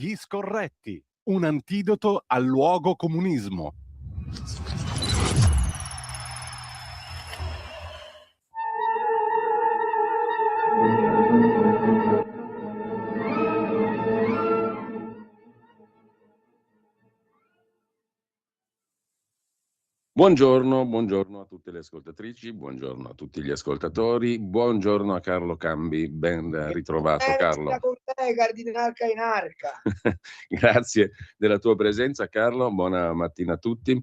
Gli scorretti, un antidoto al luogo comunismo. Buongiorno a tutte le ascoltatrici, buongiorno a tutti gli ascoltatori, buongiorno a Carlo Cambi, ben ritrovato Carlo. Con te, Cardinarca in arca. Grazie della tua presenza Carlo, buona mattina a tutti.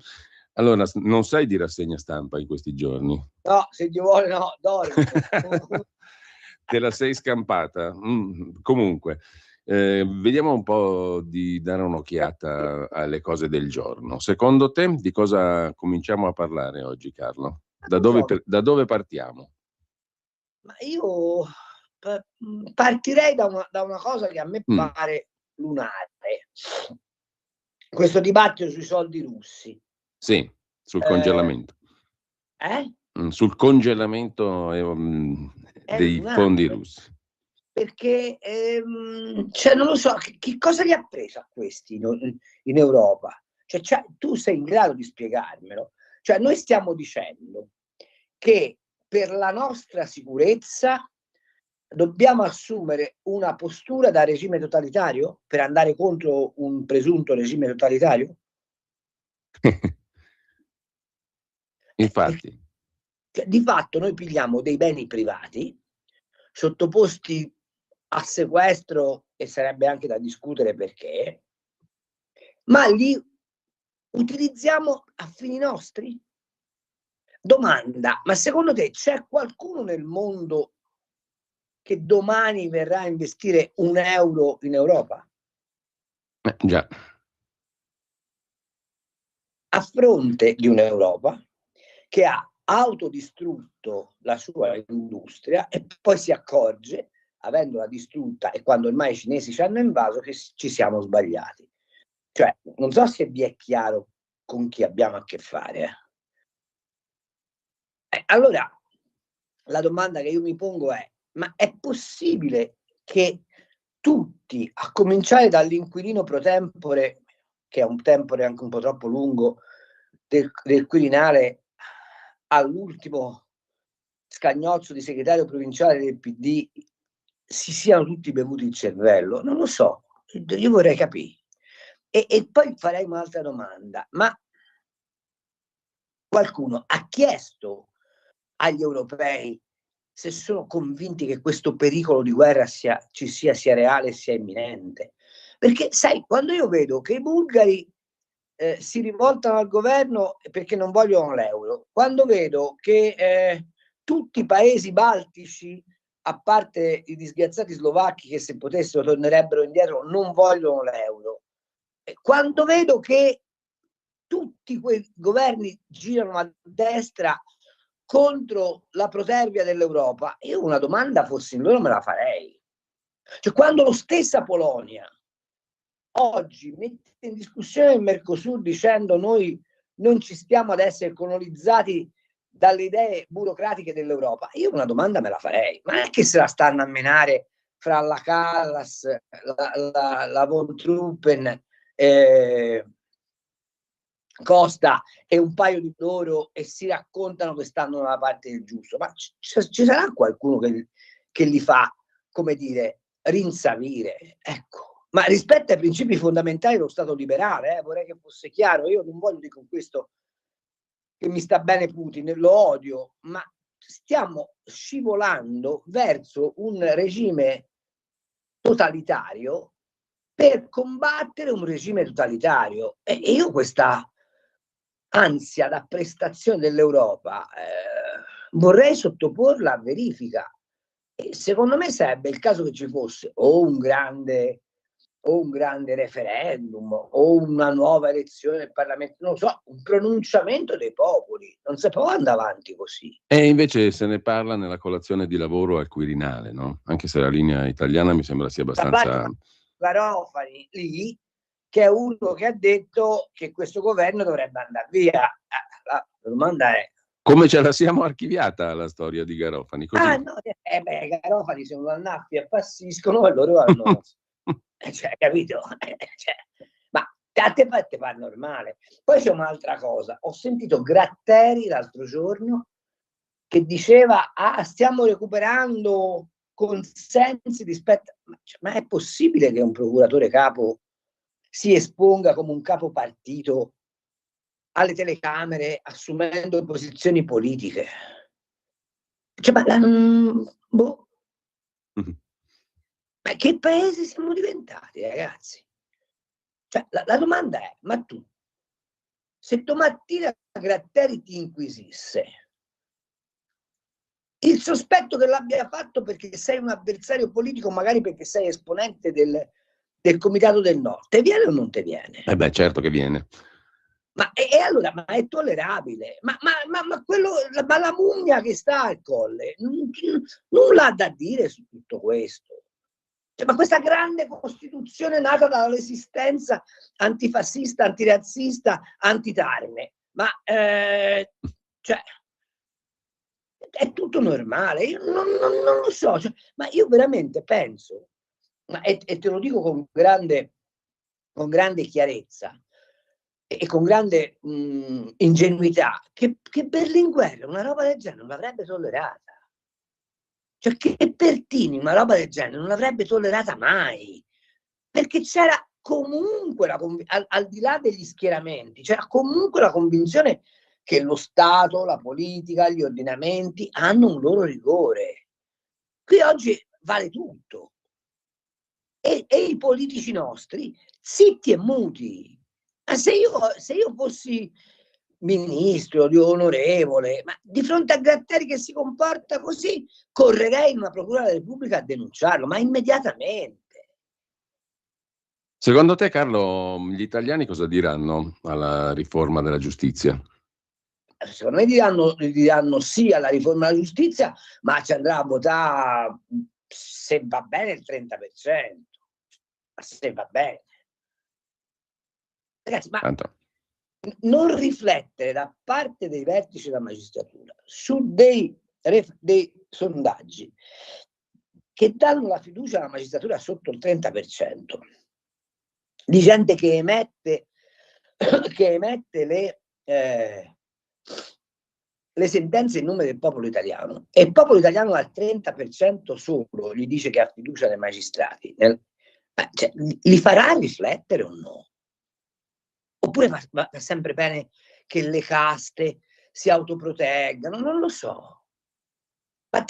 Allora, non sei di rassegna stampa in questi giorni? No, se Dio vuole no, dormo. Te la sei scampata? Comunque, vediamo un po' di dare un'occhiata alle cose del giorno. Secondo te di cosa cominciamo a parlare oggi, Carlo? Da dove partiamo? Ma io partirei da una cosa che a me pare lunare. Questo dibattito sui soldi russi. Sì, sul congelamento. Sul congelamento dei fondi russi. Perché cioè non lo so, che cosa gli ha preso a questi in Europa? Cioè, tu sei in grado di spiegarmelo? Cioè, noi stiamo dicendo che per la nostra sicurezza dobbiamo assumere una postura da regime totalitario per andare contro un presunto regime totalitario? Infatti. Cioè, di fatto noi pigliamo dei beni privati sottoposti a sequestro, e sarebbe anche da discutere perché, ma li utilizziamo a fini nostri? Domanda, ma secondo te c'è qualcuno nel mondo che domani verrà a investire €1 in Europa? Già. A fronte di un'Europa che ha autodistrutto la sua industria e poi si accorge, avendola distrutta e quando ormai i cinesi ci hanno invaso, che ci siamo sbagliati. Cioè, non so se vi è chiaro con chi abbiamo a che fare. Allora, la domanda che io mi pongo è: ma è possibile che tutti, a cominciare dall'inquilino pro tempore, che è un tempore anche un po' troppo lungo, del Quirinale, all'ultimo scagnozzo di segretario provinciale del PD, si siano tutti bevuti il cervello? Non lo so, io vorrei capire. E poi farei un'altra domanda: ma qualcuno ha chiesto agli europei se sono convinti che questo pericolo di guerra sia reale e sia imminente? Perché sai, quando io vedo che i bulgari si rivoltano al governo perché non vogliono l'euro, quando vedo che tutti i paesi baltici, a parte i disgraziati slovacchi che se potessero tornerebbero indietro, non vogliono l'euro, quando vedo che tutti quei governi girano a destra contro la protervia dell'Europa, io una domanda fossi in loro me la farei. Cioè, quando la stessa Polonia oggi mette in discussione il Mercosur dicendo noi non ci stiamo ad essere colonizzati dalle idee burocratiche dell'Europa, io una domanda me la farei. Ma non è che se la stanno a menare fra la Callas, la Von Truppen, Costa e un paio di loro e si raccontano che stanno dalla parte del giusto? Ma ci sarà qualcuno che li fa, come dire, rinsavire? Ecco. Ma rispetto ai principi fondamentali dello Stato liberale, vorrei che fosse chiaro, io non voglio dire con questo che mi sta bene Putin, lo odio, ma stiamo scivolando verso un regime totalitario per combattere un regime totalitario. E io questa ansia da prestazione dell'Europa vorrei sottoporla a verifica. E secondo me sarebbe il caso che ci fosse o un grande referendum o una nuova elezione del Parlamento, non so, un pronunciamento dei popoli. Non si può andare avanti così. E invece se ne parla nella colazione di lavoro al Quirinale, no? Anche se la linea italiana mi sembra sia abbastanza... Garofani lì, che è uno che ha detto che questo governo dovrebbe andare via. La domanda è: come ce la siamo archiviata la storia di Garofani? Così. no, Garofani se non annaffi appassiscono e loro hanno cioè, capito? Cioè, ma a te fa normale. Poi c'è un'altra cosa, ho sentito Gratteri l'altro giorno che diceva stiamo recuperando consensi rispetto, ma è possibile che un procuratore capo si esponga come un capo partito alle telecamere assumendo posizioni politiche? Cioè, boh. Ma che paese siamo diventati, ragazzi? Cioè, la domanda è, ma tu, se domattina Gratteri ti inquisisse, il sospetto che l'abbia fatto perché sei un avversario politico, magari perché sei esponente del Comitato del Nord, te viene o non te viene? Beh, certo che viene. Ma allora, ma è tollerabile? Ma la mummia che sta al colle nulla ha da dire su tutto questo. Cioè, ma questa grande Costituzione nata dall'esistenza antifascista, antirazzista, antitarme, ma cioè, è tutto normale. Io non lo so, cioè, ma io veramente penso, e te lo dico con grande chiarezza e con grande ingenuità, che Berlinguer una roba del genere non l'avrebbe tollerata. Cioè, che Pertini una roba del genere non l'avrebbe tollerata mai, perché c'era comunque al di là degli schieramenti, c'era comunque la convinzione che lo Stato, la politica, gli ordinamenti hanno un loro rigore. Qui oggi vale tutto. E i politici nostri zitti e muti. Ma se io fossi ministro, di onorevole, ma di fronte a Gratteri che si comporta così, correrei in una procura della Repubblica a denunciarlo, ma immediatamente. Secondo te, Carlo, gli italiani cosa diranno alla riforma della giustizia? Secondo me diranno sì alla riforma della giustizia, ma ci andrà a votare, se va bene, il 30%. Ma se va bene. Ragazzi, ma non riflettere da parte dei vertici della magistratura su dei sondaggi che danno la fiducia alla magistratura sotto il 30%, di gente che emette le sentenze in nome del popolo italiano, e il popolo italiano al 30% solo gli dice che ha fiducia nei magistrati, cioè, li farà riflettere o no? Oppure va sempre bene che le caste si autoproteggano? Non lo so. Ma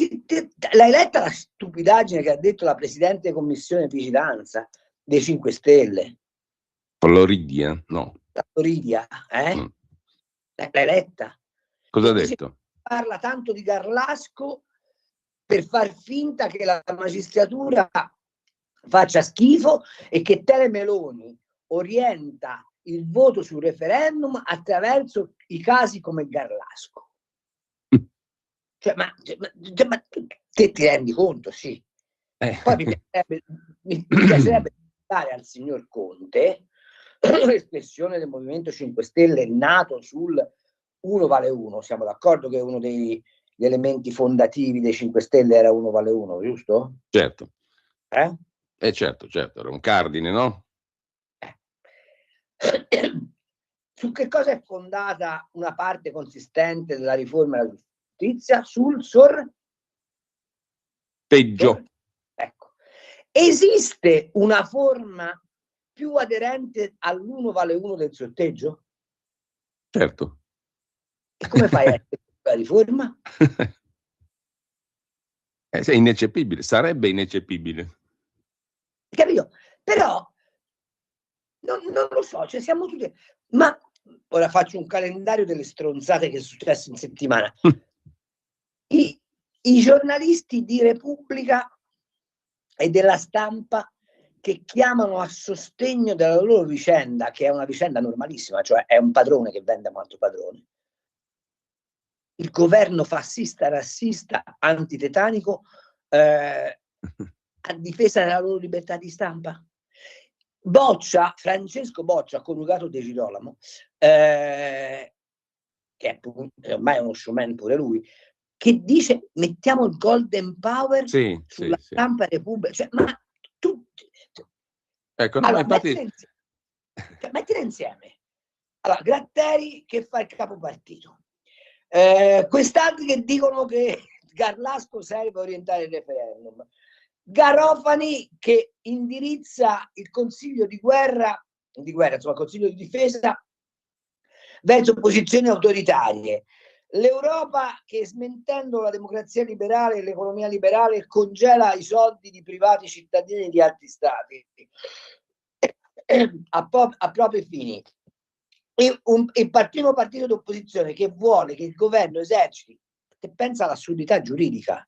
l'hai letta la stupidaggine che ha detto la Presidente Commissione Vigilanza dei 5 Stelle? Floridia, no. La Floridia, L'hai letta? Cosa ha detto? Parla tanto di Garlasco per far finta che la magistratura faccia schifo e che Tele Meloni orienta il voto sul referendum attraverso i casi come Garlasco. Cioè, ma te ti rendi conto? Sì. Poi mi piacerebbe dare al signor Conte, l'espressione del Movimento 5 Stelle nato sul 1 vale 1. Siamo d'accordo che uno degli elementi fondativi dei 5 Stelle era 1 vale 1, giusto? Certo. Certo, era un cardine, no? Su che cosa è fondata una parte consistente della riforma della giustizia? Sul peggio. Ecco. Esiste una forma più aderente all'1 vale 1 del sorteggio? Certo. E come fai a essere la riforma? È ineccepibile, sarebbe ineccepibile. Capito? Però non lo so, cioè siamo tutti. Ma ora faccio un calendario delle stronzate che è successo in settimana. I giornalisti di Repubblica e della Stampa che chiamano a sostegno della loro vicenda, che è una vicenda normalissima, cioè è un padrone che vende a un altro padrone, il governo fascista, razzista, antitetanico, a difesa della loro libertà di stampa. Francesco Boccia, coniugato di Girolamo, che è ormai uno showman pure lui, che dice mettiamo il golden power sulla stampa Repubblica, cioè, ma tutti, Ecco, no, Allora, infatti... mettile insieme. Allora, Gratteri che fa il capopartito, quest'altri che dicono che Garlasco serve a orientare il referendum, Garofani che indirizza il Consiglio di guerra, insomma, il Consiglio di difesa verso posizioni autoritarie, l'Europa che smentendo la democrazia liberale e l'economia liberale congela i soldi di privati cittadini di altri stati a propri fini. Il primo partito d'opposizione che vuole che il governo eserciti, che pensa all'assurdità giuridica,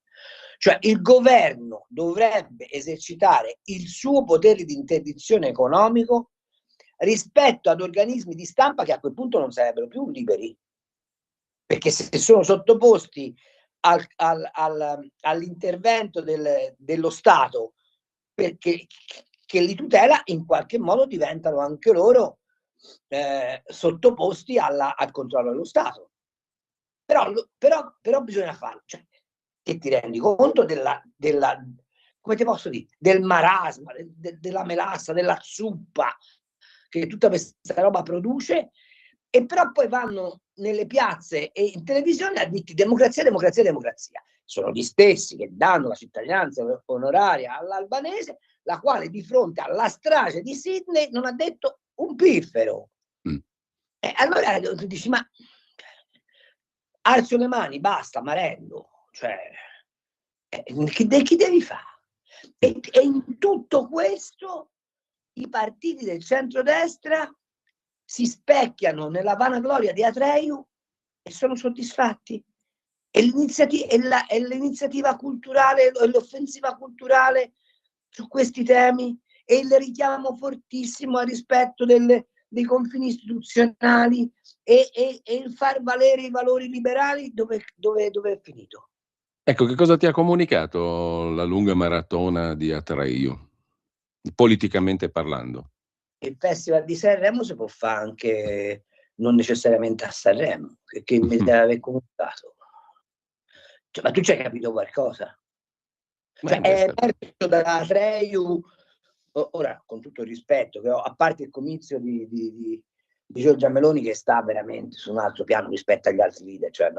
cioè il governo dovrebbe esercitare il suo potere di interdizione economico rispetto ad organismi di stampa che a quel punto non sarebbero più liberi, perché se sono sottoposti all'intervento dello Stato perché che li tutela, in qualche modo diventano anche loro sottoposti al controllo dello Stato. Però bisogna farlo, cioè, che ti rendi conto come ti posso dire, del marasma, della melassa, della zuppa che tutta questa roba produce, e però poi vanno nelle piazze e in televisione a dirti democrazia, democrazia, democrazia. Sono gli stessi che danno la cittadinanza onoraria all'albanese, la quale di fronte alla strage di Sydney non ha detto un piffero. Allora tu dici, ma alzo le mani, basta, marello, cioè chi devi fare? E in tutto questo i partiti del centrodestra si specchiano nella vanagloria di Atreju e sono soddisfatti. E l'iniziativa culturale e l'offensiva culturale su questi temi e il richiamo fortissimo al rispetto dei confini istituzionali e il far valere i valori liberali dove è finito. Ecco, che cosa ti ha comunicato la lunga maratona di Atreju, politicamente parlando? Il Festival di Sanremo si può fare anche non necessariamente a Sanremo, che mi deve aver comunicato. Cioè, ma tu ci hai capito qualcosa? Cioè, è emerso da Atreju, ora con tutto il rispetto che ho, a parte il comizio di Giorgia Meloni che sta veramente su un altro piano rispetto agli altri leader, cioè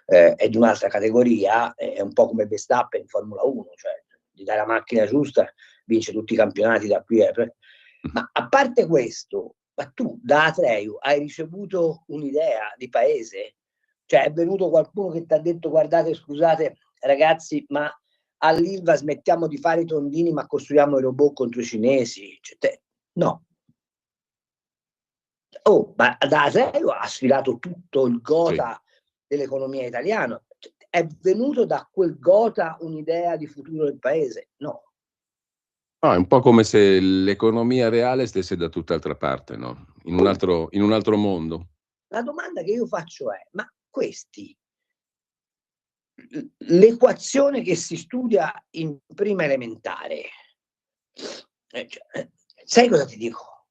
è di un'altra categoria, è un po' come Verstappen in Formula 1, cioè gli dai la macchina giusta, vince tutti i campionati da qui. Ma a parte questo, ma tu da Atreju hai ricevuto un'idea di paese? Cioè è venuto qualcuno che ti ha detto guardate, scusate ragazzi, ma all'Ilva smettiamo di fare i tondini ma costruiamo i robot contro i cinesi? Cioè, no. Ma da Atreju ha sfilato tutto il gotha dell'economia italiana. È venuto da quel gotha un'idea di futuro del paese? No. È un po' come se l'economia reale stesse da tutt'altra parte, no? In un altro mondo. La domanda che io faccio è, ma questi, l'equazione che si studia in prima elementare, sai cosa ti dico?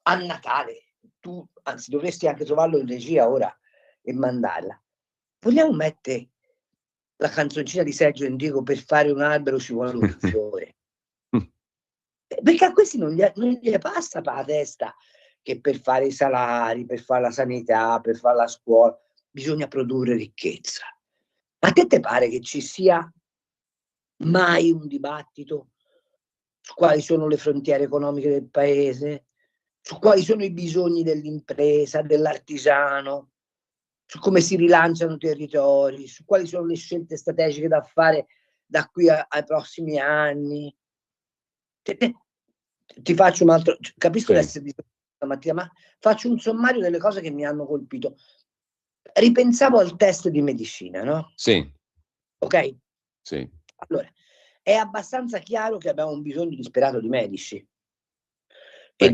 A Natale, tu, anzi dovresti anche trovarlo in regia ora e mandarla. Vogliamo mettere la canzoncina di Sergio Endrico per fare un albero ci vuole un fiore? Perché a questi non gli passa per la testa che per fare i salari, per fare la sanità, per fare la scuola, bisogna produrre ricchezza. A te pare che ci sia mai un dibattito su quali sono le frontiere economiche del paese, su quali sono i bisogni dell'impresa, dell'artigiano, su come si rilanciano i territori, su quali sono le scelte strategiche da fare da qui ai prossimi anni? Ti faccio un altro, capisco di essere disturbato stamattina, ma faccio un sommario delle cose che mi hanno colpito. Ripensavo al test di medicina, no? Sì. Ok? Sì. Allora, è abbastanza chiaro che abbiamo un bisogno disperato di medici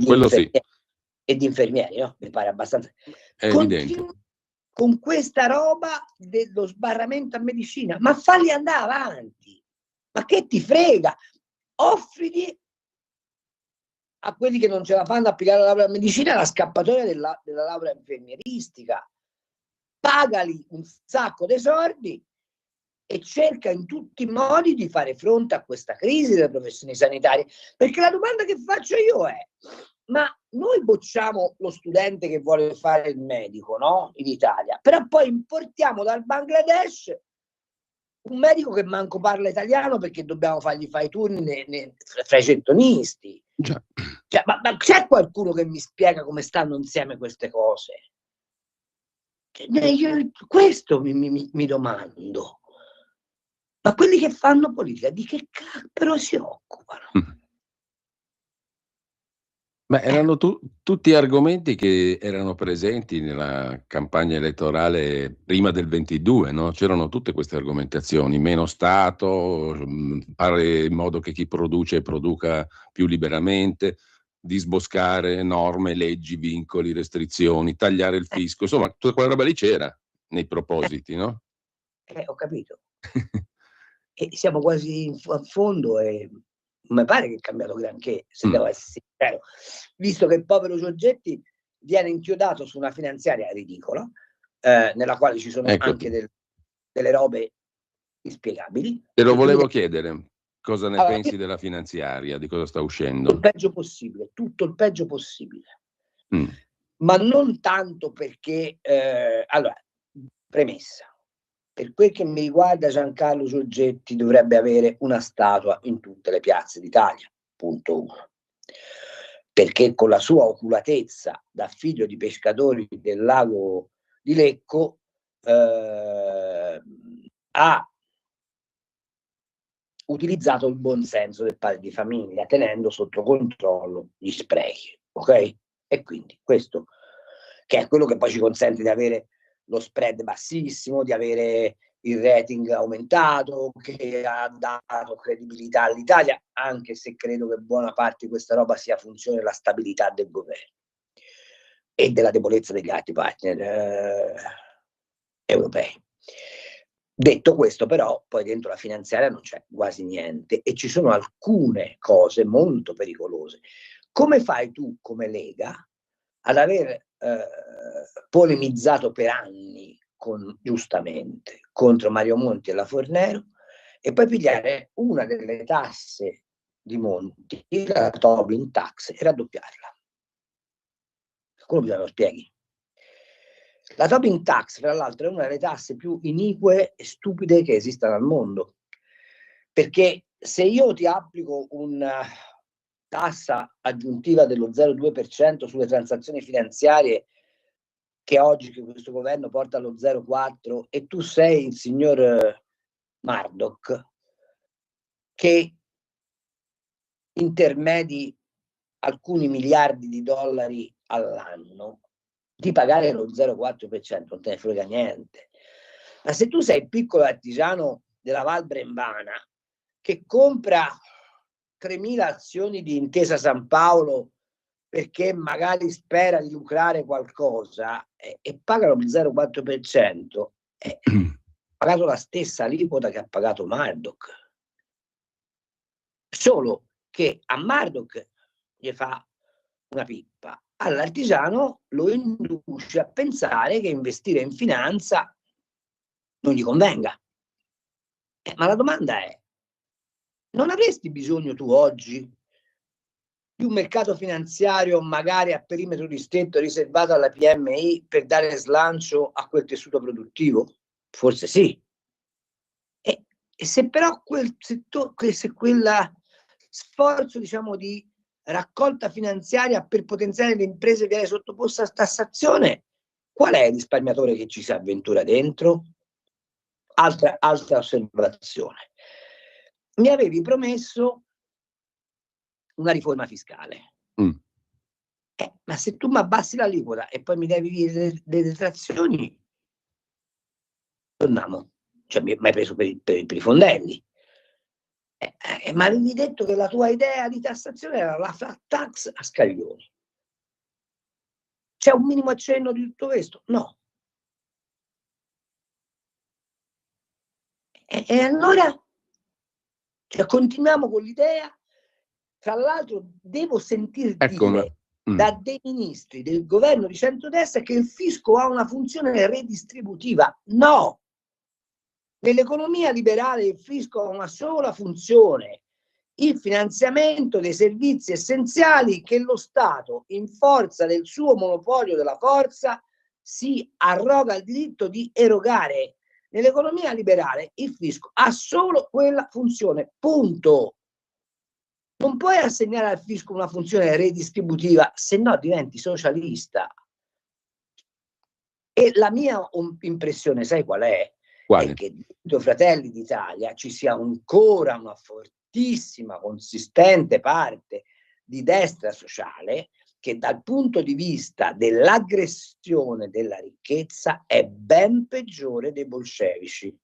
Quello sì. e di infermieri, no? Mi pare abbastanza. È evidente. Con questa roba dello sbarramento a medicina, ma falli andare avanti. Ma che ti frega? Offriti a quelli che non ce la fanno applicare la laurea in medicina la scappatoia della laurea infermieristica, pagali un sacco di soldi e cerca in tutti i modi di fare fronte a questa crisi delle professioni sanitarie. Perché la domanda che faccio io è: ma noi bocciamo lo studente che vuole fare il medico, no? In Italia, però poi importiamo dal Bangladesh un medico che manco parla italiano perché dobbiamo fargli fare i turni fra i gettonisti. Già. Cioè, ma c'è qualcuno che mi spiega come stanno insieme queste cose? Io questo mi domando. Ma quelli che fanno politica di che cacchio si occupano? Ma erano tutti argomenti che erano presenti nella campagna elettorale prima del 22, no? C'erano tutte queste argomentazioni: meno Stato, fare in modo che chi produce produca più liberamente, disboscare norme, leggi, vincoli, restrizioni, tagliare il fisco, insomma tutta quella roba lì c'era nei propositi, no? Ho capito. E siamo quasi a fondo e non mi pare che è cambiato granché, se devo essere sincero, visto che il povero Giorgetti viene inchiodato su una finanziaria ridicola, nella quale ci sono anche delle robe inspiegabili. Te lo volevo chiedere, cosa ne pensi della finanziaria, di cosa sta uscendo? Il peggio possibile, tutto il peggio possibile. Ma non tanto perché, allora, premessa. Per quel che mi riguarda, Giancarlo Giorgetti dovrebbe avere una statua in tutte le piazze d'Italia, punto 1. Perché con la sua oculatezza da figlio di pescatori del lago di Lecco ha utilizzato il buon senso del padre di famiglia, tenendo sotto controllo gli sprechi, ok? E quindi questo, che è quello che poi ci consente di avere lo spread bassissimo, di avere il rating aumentato, che ha dato credibilità all'Italia, anche se credo che buona parte di questa roba sia funzione della stabilità del governo e della debolezza degli altri partner europei. Detto questo, però, poi dentro la finanziaria non c'è quasi niente e ci sono alcune cose molto pericolose. Come fai tu, come Lega, ad aver polemizzato per anni, giustamente, contro Mario Monti e la Fornero, e poi pigliare una delle tasse di Monti, la Tobin Tax, e raddoppiarla? Quello bisogna lo spieghi. La Tobin Tax, fra l'altro, è una delle tasse più inique e stupide che esistano al mondo, perché se io ti applico una tassa aggiuntiva dello 0,2% sulle transazioni finanziarie, che oggi questo governo porta allo 0,4%, e tu sei il signor Murdoch che intermedi alcuni miliardi di dollari all'anno, di pagare lo 0,4% non te ne frega niente. Ma se tu sei il piccolo artigiano della Val Brembana che compra 3.000 azioni di Intesa San Paolo perché magari spera di lucrare qualcosa e pagano il 0,4%, ha pagato la stessa aliquota che ha pagato Murdoch. Solo che a Murdoch gli fa una pippa, all'artigiano lo induce a pensare che investire in finanza non gli convenga. Ma la domanda è: non avresti bisogno tu oggi di un mercato finanziario magari a perimetro ristretto riservato alla PMI per dare slancio a quel tessuto produttivo? Forse sì. E se però quel sforzo, diciamo, di raccolta finanziaria per potenziare le imprese viene sottoposta a tassazione, qual è il risparmiatore che ci si avventura dentro? Altra osservazione. Mi avevi promesso una riforma fiscale. Ma se tu mi abbassi l'aliquota e poi mi devi dire le detrazioni, torniamo. Cioè, mi hai preso per i fondelli. Ma avevi detto che la tua idea di tassazione era la flat tax a scaglioni. C'è un minimo accenno di tutto questo? No. E allora, cioè, continuiamo con l'idea. Tra l'altro devo sentir dire da dei ministri del governo di centrodestra che il fisco ha una funzione redistributiva. No! Nell'economia liberale il fisco ha una sola funzione: il finanziamento dei servizi essenziali che lo Stato, in forza del suo monopolio della forza, si arroga il diritto di erogare. Nell'economia liberale il fisco ha solo quella funzione, punto. Non puoi assegnare al fisco una funzione redistributiva, se no diventi socialista. E la mia impressione, sai qual è? Quale? È che dentro Fratelli d'Italia ci sia ancora una fortissima, consistente parte di destra sociale che dal punto di vista dell'aggressione della ricchezza è ben peggiore dei bolscevici.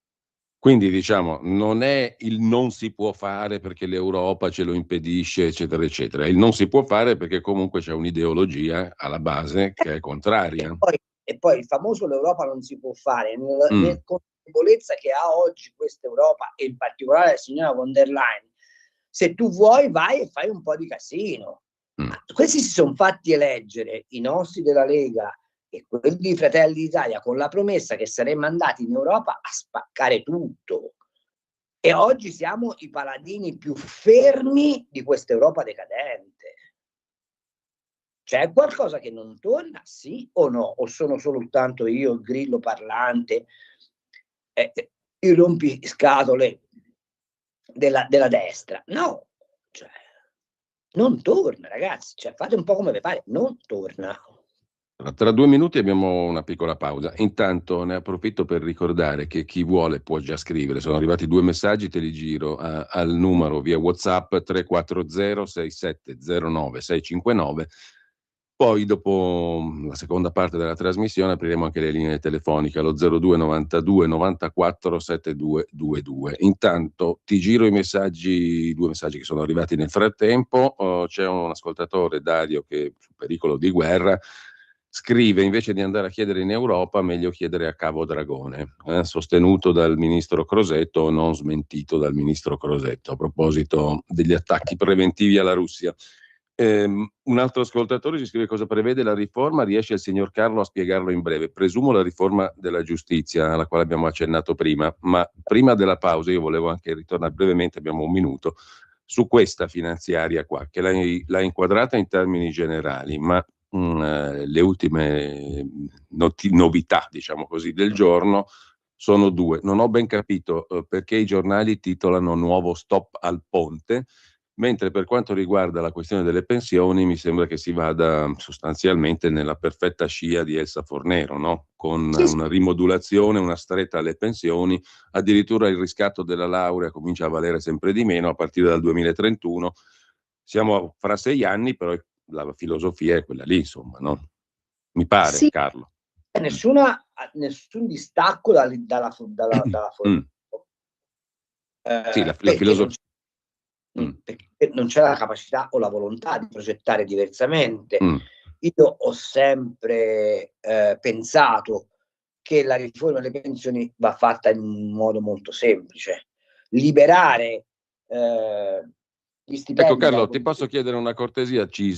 Quindi diciamo, non è il non si può fare perché l'Europa ce lo impedisce, eccetera, eccetera. Il non si può fare perché comunque c'è un'ideologia alla base che è contraria. E poi il famoso l'Europa non si può fare, nel consapevolezza che ha oggi questa Europa, e in particolare la signora von der Leyen, se tu vuoi vai e fai un po' di casino. Questi si sono fatti eleggere, i nostri della Lega e quelli di Fratelli d'Italia, con la promessa che saremmo andati in Europa a spaccare tutto. E oggi siamo i paladini più fermi di questa Europa decadente. C'è qualcosa che non torna, sì o no? O sono soltanto io, il grillo parlante, il rompiscatole della destra? No, cioè, non torna, ragazzi. Cioè, fate un po' come vi pare, non torna. Tra 2 minuti abbiamo una piccola pausa. Intanto ne approfitto per ricordare che chi vuole può già scrivere. Sono arrivati 2 messaggi, te li giro al numero via WhatsApp 340 6709 659. Poi dopo la seconda parte della trasmissione apriremo anche le linee telefoniche allo 02 92 94 7222. Intanto ti giro i messaggi, 2 messaggi che sono arrivati nel frattempo. C'è un ascoltatore, Dario, che su pericolo di guerra scrive: invece di andare a chiedere in Europa, meglio chiedere a Cavo Dragone, sostenuto dal ministro Crosetto, non smentito dal ministro Crosetto, a proposito degli attacchi preventivi alla Russia. Un altro ascoltatore ci scrive: cosa prevede la riforma? Riesce il signor Carlo a spiegarlo in breve? Presumo la riforma della giustizia alla quale abbiamo accennato prima, ma prima della pausa io volevo anche ritornare brevemente, abbiamo un minuto, su questa finanziaria qua, che l'ha inquadrata in termini generali, ma le ultime novità, diciamo così, del giorno sono 2. Non ho ben capito perché i giornali titolano nuovo stop al ponte, mentre per quanto riguarda la questione delle pensioni mi sembra che si vada sostanzialmente nella perfetta scia di Elsa Fornero, no? Con una rimodulazione, una stretta alle pensioni, addirittura il riscatto della laurea comincia a valere sempre di meno a partire dal 2031. Siamo fra 6 anni, però la filosofia è quella lì, insomma, no? Mi pare, sì, Carlo. Nessun distacco dalla Fornero. Sì, la filosofia. Perché non c'è la capacità o la volontà di progettare diversamente. Io ho sempre pensato che la riforma delle pensioni va fatta in un modo molto semplice: liberare gli stipendi. Ecco Carlo, ti posso chiedere una cortesia? Ci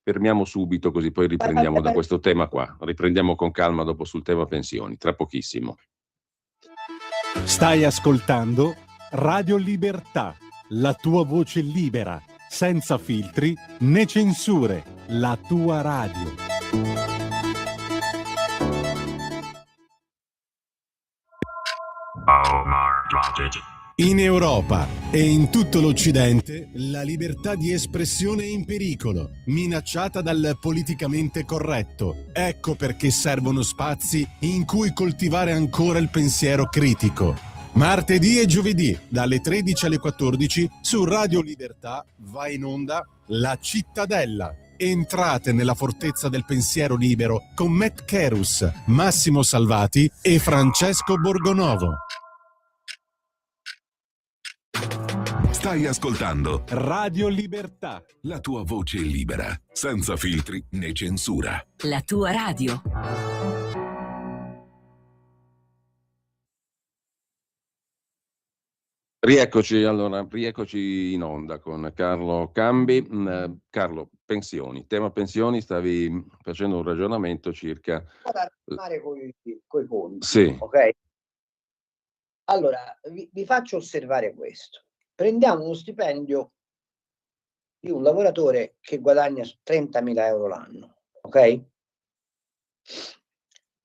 fermiamo subito così poi riprendiamo da questo tema qua. Riprendiamo con calma dopo sul tema pensioni, tra pochissimo. Stai ascoltando Radio Libertà, la tua voce libera, senza filtri né censure, la tua radio. In Europa e in tutto l'Occidente la libertà di espressione è in pericolo, minacciata dal politicamente corretto. Ecco perché servono spazi in cui coltivare ancora il pensiero critico. Martedì e giovedì, dalle 13 alle 14, su Radio Libertà va in onda La Cittadella. Entrate nella fortezza del pensiero libero con Matt Kerus, Massimo Salvati e Francesco Borgonovo. Stai ascoltando Radio Libertà, la tua voce libera, senza filtri né censura. La tua radio. Rieccoci in onda con Carlo Cambi. Carlo, pensioni, tema pensioni, stavi facendo un ragionamento circa... Coi conti, sì. ok? Allora, vi faccio osservare questo. Prendiamo uno stipendio di un lavoratore che guadagna 30.000 euro l'anno, ok?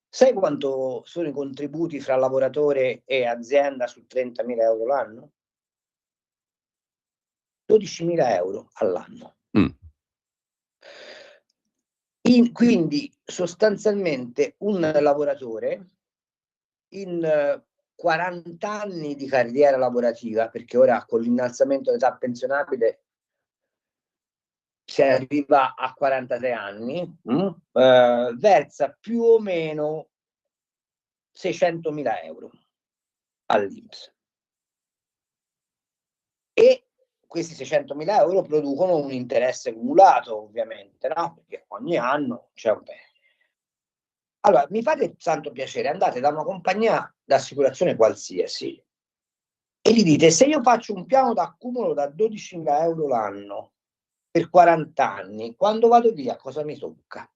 Sai quanto sono i contributi fra lavoratore e azienda su 30.000 euro l'anno? 12.000 euro all'anno. Quindi sostanzialmente un lavoratore in 40 anni di carriera lavorativa, perché ora con l'innalzamento dell'età pensionabile si arriva a 43 anni, versa più o meno 600.000 euro all'INPS. E questi 600.000 euro producono un interesse cumulato, ovviamente, no? Perché ogni anno c'è un bene. Allora, mi fate tanto piacere, andate da una compagnia d'assicurazione qualsiasi e gli dite: se io faccio un piano d'accumulo da 12.000 euro l'anno per 40 anni, quando vado via cosa mi tocca?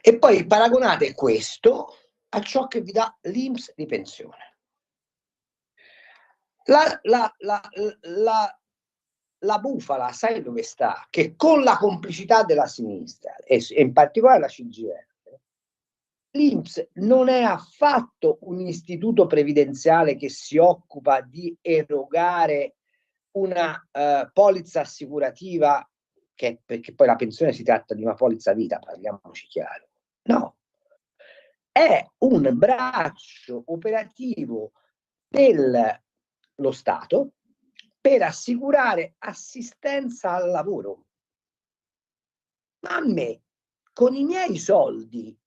E poi paragonate questo a ciò che vi dà l'INPS di pensione. La bufala, sai dove sta? Che con la complicità della sinistra, e in particolare la CGIL, l'INPS non è affatto un istituto previdenziale che si occupa di erogare una polizza assicurativa, perché poi la pensione si tratta di una polizza vita, parliamoci chiaro. No, è un braccio operativo dello Stato per assicurare assistenza al lavoro. Ma a me, con i miei soldi,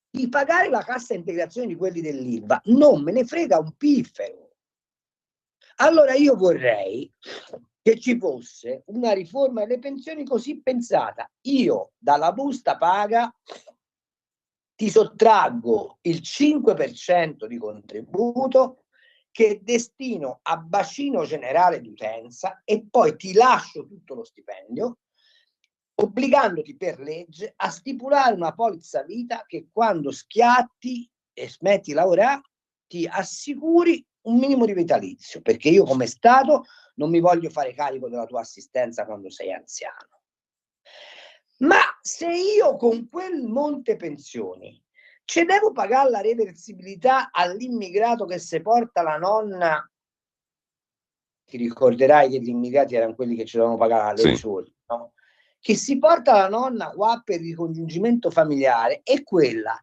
di pagare la cassa integrazione di quelli dell'ILVA non me ne frega un piffero. Allora io vorrei che ci fosse una riforma delle pensioni così pensata: io dalla busta paga ti sottraggo il 5% di contributo che destino a bacino generale d'utenza e poi ti lascio tutto lo stipendio, obbligandoti per legge a stipulare una polizza vita che quando schiatti e smetti di lavorare ti assicuri un minimo di vitalizio, perché io come Stato non mi voglio fare carico della tua assistenza quando sei anziano. Ma se io con quel monte pensioni ci devo pagare la reversibilità all'immigrato che se porta la nonna, ti ricorderai che gli immigrati erano quelli che ci dovevano pagare le risorse, no? Che si porta la nonna qua per il ricongiungimento familiare e quella,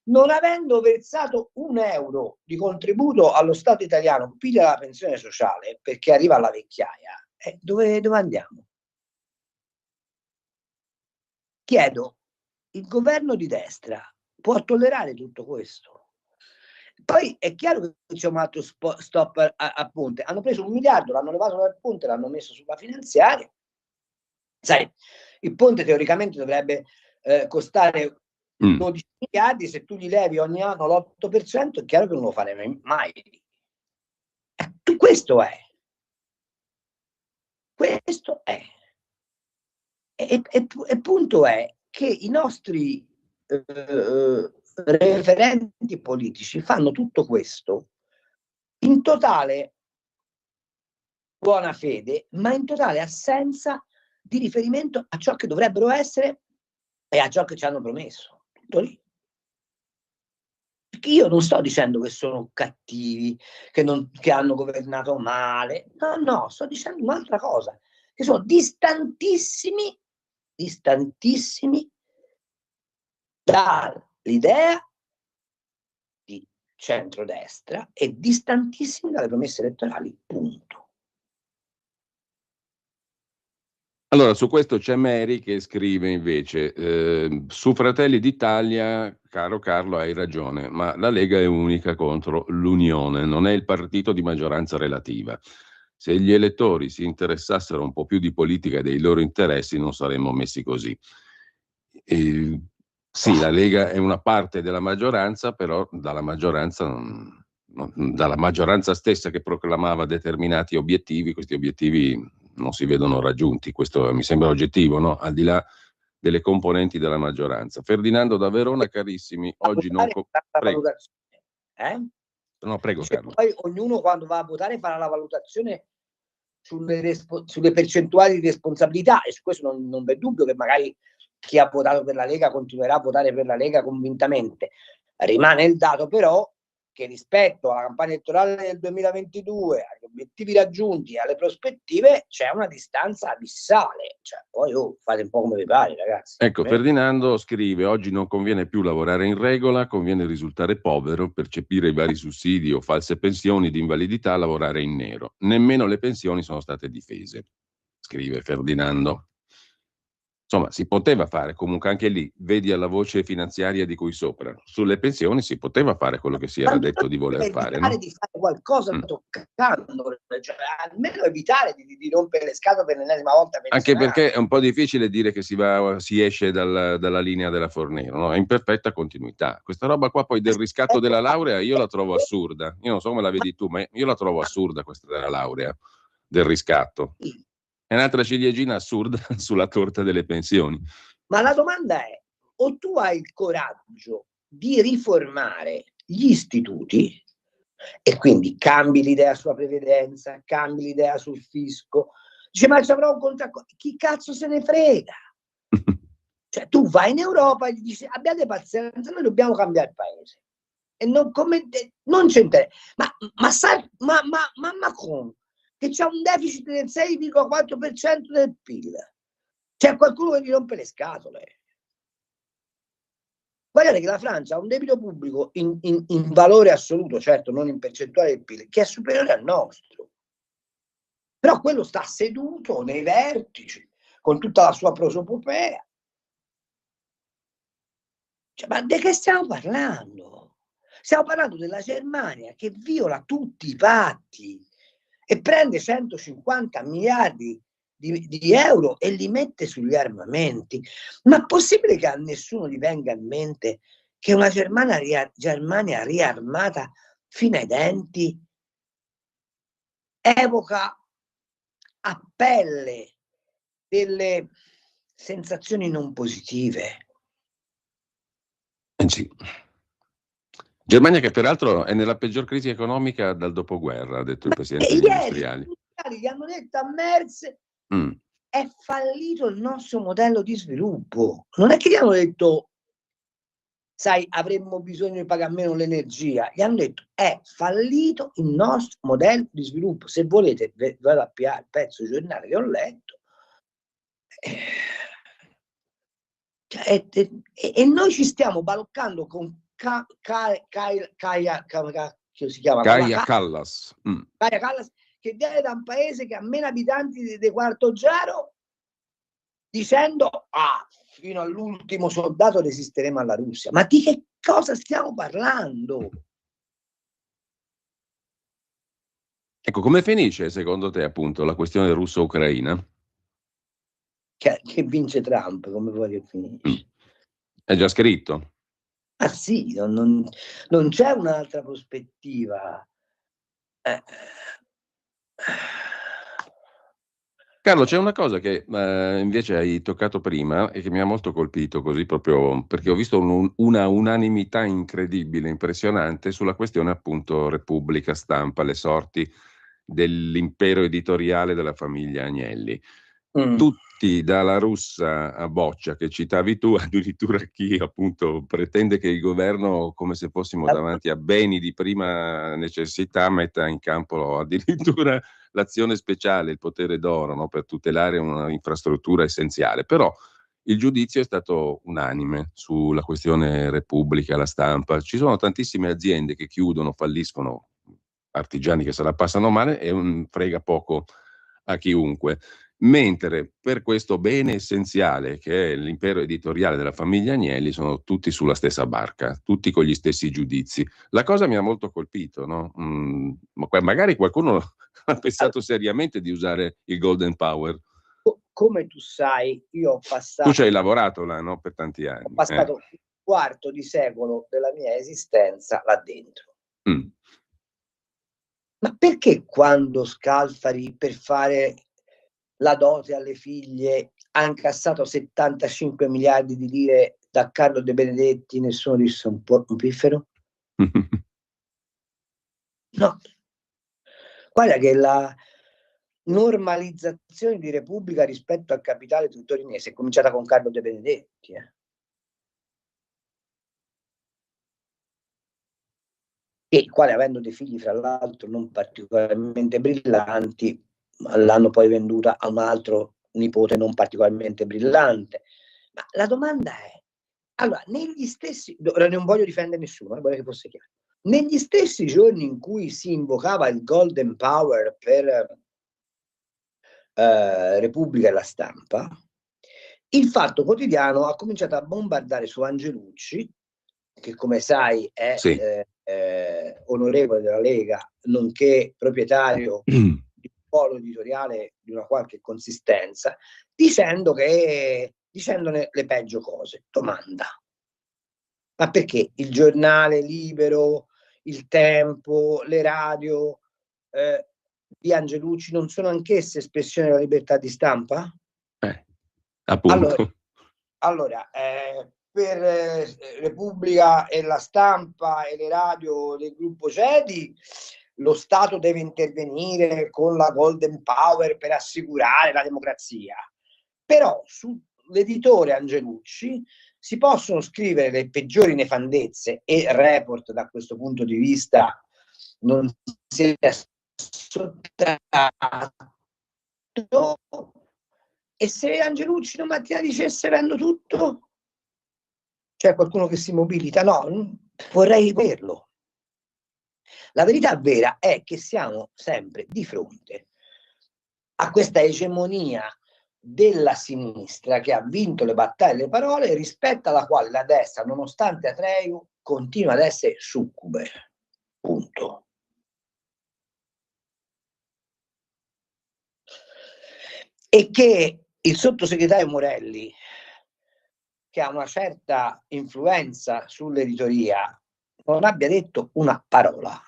non avendo versato un euro di contributo allo Stato italiano, piglia la pensione sociale perché arriva alla vecchiaia. Dove andiamo? Chiedo, il governo di destra può tollerare tutto questo? Poi è chiaro che c'è un altro stop a ponte. Hanno preso 1 miliardo, l'hanno levato dal ponte, l'hanno messo sulla finanziaria. Sai, il ponte teoricamente dovrebbe costare 12 miliardi, se tu gli levi ogni anno l'8%, è chiaro che non lo faremo mai. Questo è. Questo è. E punto è che i nostri referenti politici fanno tutto questo in totale buona fede, ma in totale assenza di riferimento a ciò che dovrebbero essere e a ciò che ci hanno promesso. Tutto lì. Perché io non sto dicendo che sono cattivi, che hanno governato male, no, sto dicendo un'altra cosa, che sono distantissimi dall'idea di centrodestra e distantissimi dalle promesse elettorali, punto. Allora, su questo c'è Mary che scrive invece, su Fratelli d'Italia, caro Carlo, hai ragione, ma la Lega è unica contro l'Unione, non è il partito di maggioranza relativa. Se gli elettori si interessassero un po' più di politica e dei loro interessi, non saremmo messi così. Sì, la Lega è una parte della maggioranza, però dalla maggioranza stessa che proclamava determinati obiettivi, questi obiettivi non si vedono raggiunti, questo mi sembra oggettivo, no? Al di là delle componenti della maggioranza. Ferdinando da Verona, carissimi, oggi non... Prego. No, prego, Carlo. Poi ognuno quando va a votare farà la valutazione sulle percentuali di responsabilità, e su questo non v'è dubbio che magari chi ha votato per la Lega continuerà a votare per la Lega convintamente. Rimane il dato però che rispetto alla campagna elettorale del 2022, agli obiettivi raggiunti e alle prospettive c'è una distanza abissale. Cioè, poi fate un po' come vi pare, ragazzi. Ecco, Ferdinando scrive: oggi non conviene più lavorare in regola, conviene risultare povero, percepire i vari sussidi o false pensioni di invalidità, lavorare in nero. Nemmeno le pensioni sono state difese, scrive Ferdinando. Insomma, si poteva fare comunque anche lì, vedi alla voce finanziaria di cui sopra. Sulle pensioni si poteva fare quello che si era detto di voler fare, no? Di fare qualcosa toccando, cioè, almeno evitare di rompere le scatole per l'ennesima volta. Anche perché è un po' difficile dire che si esce dalla linea della Fornero, no? È in perfetta continuità. Questa roba qua poi del riscatto della laurea io la trovo assurda. Io non so come la vedi tu, ma io la trovo assurda questa della laurea, del riscatto. È un'altra ciliegina assurda sulla torta delle pensioni. Ma la domanda è: o tu hai il coraggio di riformare gli istituti e quindi cambi l'idea sulla previdenza, cambi l'idea sul fisco, dice ma ci avrò un contratto, chi cazzo se ne frega? Cioè tu vai in Europa e gli dici abbiate pazienza, noi dobbiamo cambiare il paese e non c'è interesse. Ma Macron che c'ha un deficit del 6,4% del PIL, c'è qualcuno che gli rompe le scatole. Guardate che la Francia ha un debito pubblico in valore assoluto, certo non in percentuale del PIL, che è superiore al nostro, però quello sta seduto nei vertici con tutta la sua prosopopea. Cioè, ma di che stiamo parlando? Stiamo parlando della Germania che viola tutti i patti e prende 150 miliardi di euro e li mette sugli armamenti. Ma è possibile che a nessuno gli venga in mente che una Germania riarmata fino ai denti evoca a pelle delle sensazioni non positive? Sì. Germania che peraltro è nella peggior crisi economica dal dopoguerra, ha detto il presidente degli industriali. Gli hanno detto a Merz è fallito il nostro modello di sviluppo. Non è che gli hanno detto sai avremmo bisogno di pagare meno l'energia, gli hanno detto è fallito il nostro modello di sviluppo. Se volete vado a piare il pezzo di giornale che ho letto e noi ci stiamo baloccando con Kaja Kallas, che viene da un paese che ha meno abitanti di Quartogero, dicendo fino all'ultimo soldato resisteremo alla Russia. Ma di che cosa stiamo parlando? Ecco, come finisce secondo te appunto la questione russo-ucraina? Che vince Trump, come vuoi che finisce? È già scritto. Ah sì, non c'è un'altra prospettiva. Carlo, c'è una cosa che invece hai toccato prima e che mi ha molto colpito, così proprio perché ho visto una unanimità incredibile, impressionante sulla questione appunto Repubblica, Stampa, le sorti dell'impero editoriale della famiglia Agnelli. Tutti, dalla Russa a Boccia che citavi tu, addirittura chi appunto pretende che il governo, come se fossimo davanti a beni di prima necessità, metta in campo addirittura l'azione speciale, il potere d'oro, no? Per tutelare un'infrastruttura essenziale. Però il giudizio è stato unanime sulla questione Repubblica, la Stampa. Ci sono tantissime aziende che chiudono, falliscono, artigiani che se la passano male e frega poco a chiunque. Mentre per questo bene essenziale che è l'impero editoriale della famiglia Agnelli sono tutti sulla stessa barca, tutti con gli stessi giudizi. La cosa mi ha molto colpito, no? Magari qualcuno ha pensato seriamente di usare il Golden Power. Come tu sai, io ho passato... Tu ci hai lavorato là, no? Per tanti anni. Ho passato un quarto di secolo della mia esistenza là dentro. Ma perché quando Scalfari per fare la dote alle figlie ha incassato 75 miliardi di lire da Carlo De Benedetti, nessuno disse un piffero? No. Guarda che la normalizzazione di Repubblica rispetto al capitale torinese è cominciata con Carlo De Benedetti. Il quale, avendo dei figli fra l'altro non particolarmente brillanti, l'hanno poi venduta a un altro nipote non particolarmente brillante. Ma la domanda è, allora, negli stessi, ora non voglio difendere nessuno, vorrei che fosse chiaro, negli stessi giorni in cui si invocava il Golden Power per Repubblica e La Stampa, il Fatto Quotidiano ha cominciato a bombardare su Angelucci, che come sai è onorevole della Lega, nonché proprietario di un polo editoriale di una qualche consistenza, dicendone le peggio cose. Domanda: ma perché il giornale Libero, il Tempo, le radio di Angelucci non sono anch'esse espressione della libertà di stampa? Appunto. Allora per Repubblica e La Stampa e le radio del gruppo Cedi lo Stato deve intervenire con la Golden Power per assicurare la democrazia, però sull'editore Angelucci si possono scrivere le peggiori nefandezze, e Report da questo punto di vista non si è sottratto. E se Angelucci domattina dicesse vendo tutto, c'è qualcuno che si mobilita? No, vorrei verlo. La verità vera è che siamo sempre di fronte a questa egemonia della sinistra che ha vinto le battaglie delle parole, rispetto alla quale la destra, nonostante Atreu, continua ad essere succube. Punto. E che il sottosegretario Morelli, che ha una certa influenza sull'editoria, non abbia detto una parola,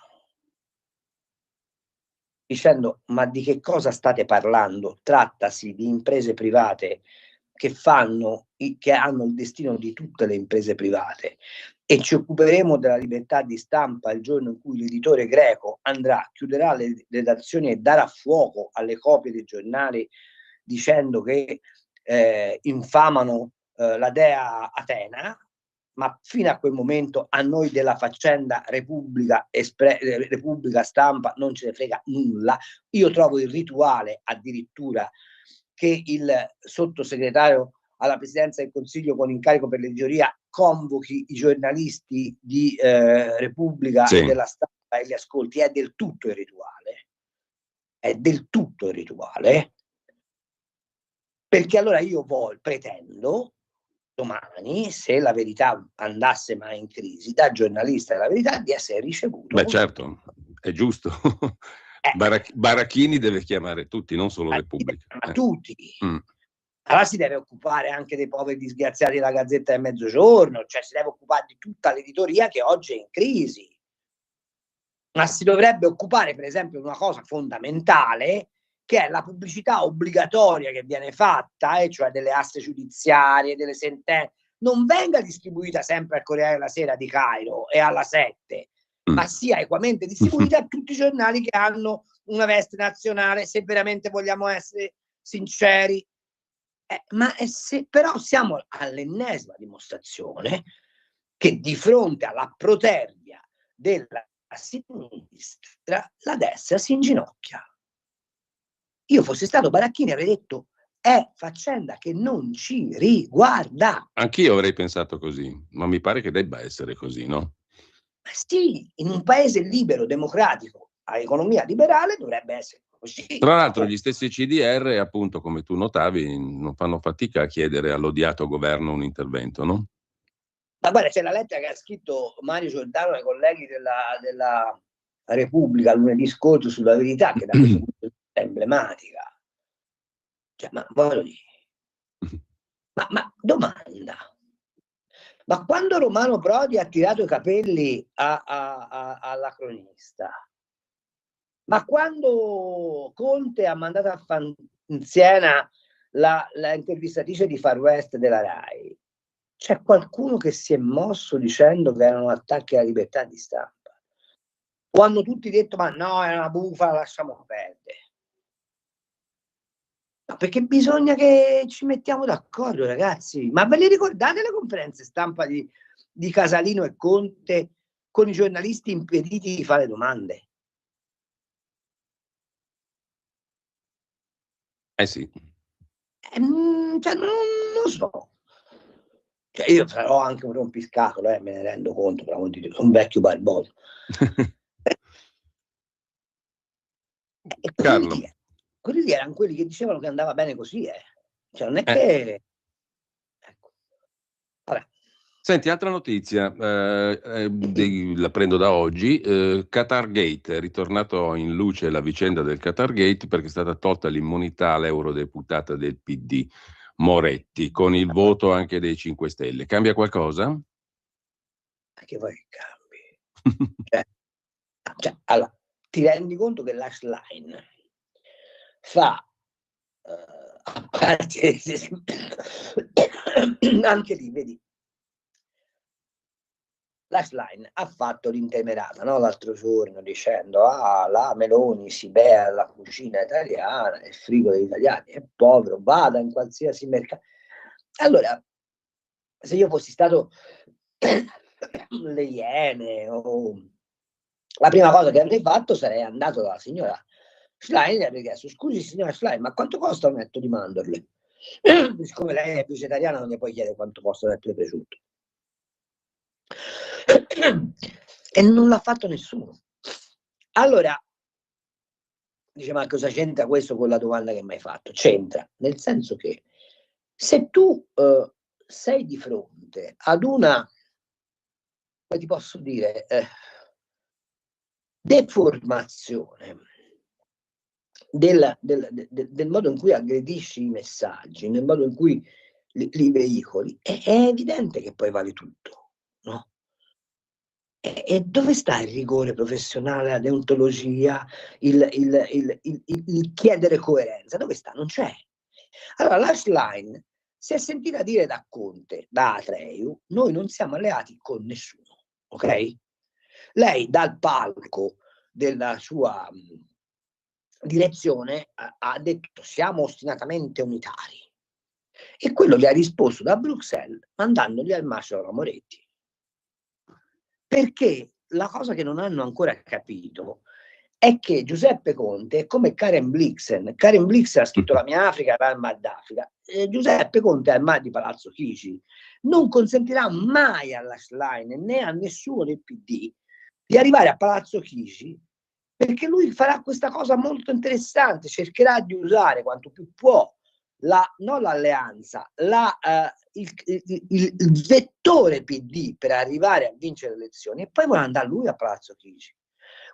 dicendo: ma di che cosa state parlando? Trattasi di imprese private che hanno il destino di tutte le imprese private, e ci occuperemo della libertà di stampa il giorno in cui l'editore greco chiuderà le redazioni e darà fuoco alle copie dei giornali, dicendo che infamano la dea Atena. Ma fino a quel momento a noi della faccenda Repubblica Stampa non ce ne frega nulla. Io trovo irrituale addirittura che il sottosegretario alla Presidenza del Consiglio con incarico per l'editoria convochi i giornalisti di Repubblica e della Stampa e li ascolti. È del tutto irrituale. È del tutto irrituale. Perché allora io pretendo domani, se la Verità andasse mai in crisi, da giornalista della Verità, di essere ricevuto. Beh, certo, è giusto. Barachini deve chiamare tutti, non solo Repubblica. Tutti. Allora si deve occupare anche dei poveri disgraziati della Gazzetta del Mezzogiorno, cioè si deve occupare di tutta l'editoria che oggi è in crisi. Ma si dovrebbe occupare, per esempio, di una cosa fondamentale, che è la pubblicità obbligatoria che viene fatta, cioè delle aste giudiziarie, delle sentenze, non venga distribuita sempre al Corriere della Sera di Cairo e alla 7, ma sia equamente distribuita a tutti i giornali che hanno una veste nazionale, se veramente vogliamo essere sinceri. Però siamo all'ennesima dimostrazione che di fronte alla protervia della sinistra la destra si inginocchia. Io fossi stato Barachini avrei detto: è faccenda che non ci riguarda. Anch'io avrei pensato così, ma mi pare che debba essere così, no? Ma sì, in un paese libero, democratico, a economia liberale dovrebbe essere così. Tra l'altro gli stessi CDR, appunto, come tu notavi, non fanno fatica a chiedere all'odiato governo un intervento, no? Ma guarda, c'è la lettera che ha scritto Mario Giordano ai colleghi della Repubblica lunedì scorso sulla Verità, che da questo punto di vista è emblematica. Cioè, ma voglio dire, ma domanda, ma quando Romano Prodi ha tirato i capelli alla cronista, ma quando Conte ha mandato a Siena la intervistatrice di Far West della Rai, c'è qualcuno che si è mosso dicendo che erano attacchi alla libertà di stampa? O hanno tutti detto ma no, è una bufala, lasciamo perdere? No, perché bisogna che ci mettiamo d'accordo, ragazzi. Ma ve le ricordate le conferenze stampa di Casalino e Conte con i giornalisti impediti di fare domande? Sì. Cioè, non lo so. Cioè, io sarò anche un rompiscatole, me ne rendo conto, però sono un vecchio barboso. E quelli lì erano quelli che dicevano che andava bene così, Cioè, non è che... Ecco. Vabbè. Senti, altra notizia, la prendo da oggi, Qatargate, è ritornato in luce la vicenda del Qatargate perché è stata tolta l'immunità all'eurodeputata del PD, Moretti, con il voto anche dei 5 Stelle. Cambia qualcosa? Che vuoi che cambi? cioè, allora, ti rendi conto che l'Ashline fa a parte anche lì, vedi, l'Ashline ha fatto l'intemerata, no? L'altro giorno dicendo la Meloni si bea alla cucina italiana, il frigo degli italiani è povero, vada in qualsiasi mercato. Allora, se io fossi stato le Iene o la prima cosa che avrei fatto sarei andato dalla signora Schlein e avrei chiesto: scusi signora Schlein, ma quanto costa un netto di mandorle? Siccome lei è vegetariana non ne puoi chiedere quanto costa un netto di prosciutto. E non l'ha fatto nessuno. Allora dice, ma cosa c'entra questo con la domanda che mi hai fatto? C'entra, nel senso che se tu sei di fronte ad una, come ti posso dire, deformazione del modo in cui aggredisci i messaggi, nel modo in cui li veicoli, è evidente che poi vale tutto, no? E dove sta il rigore professionale, la deontologia, il chiedere coerenza? Dove sta? Non c'è. Allora, l'Ashline si è sentita dire da Conte, da Atreu, noi non siamo alleati con nessuno, ok? Lei dal palco della sua direzione ha detto siamo ostinatamente unitari. E quello gli ha risposto da Bruxelles mandandogli al macero a Moretti. Perché la cosa che non hanno ancora capito è che Giuseppe Conte è come Karen Blixen. Karen Blixen ha scritto La mia Africa, la Mar d'Africa. Giuseppe Conte è il mar di Palazzo Chigi. Non consentirà mai alla Schlein né a nessuno del PD di arrivare a Palazzo Chigi, perché lui farà questa cosa molto interessante, cercherà di usare quanto più può non l'alleanza, il vettore PD per arrivare a vincere le elezioni, e poi vuole andare lui a Palazzo Chigi.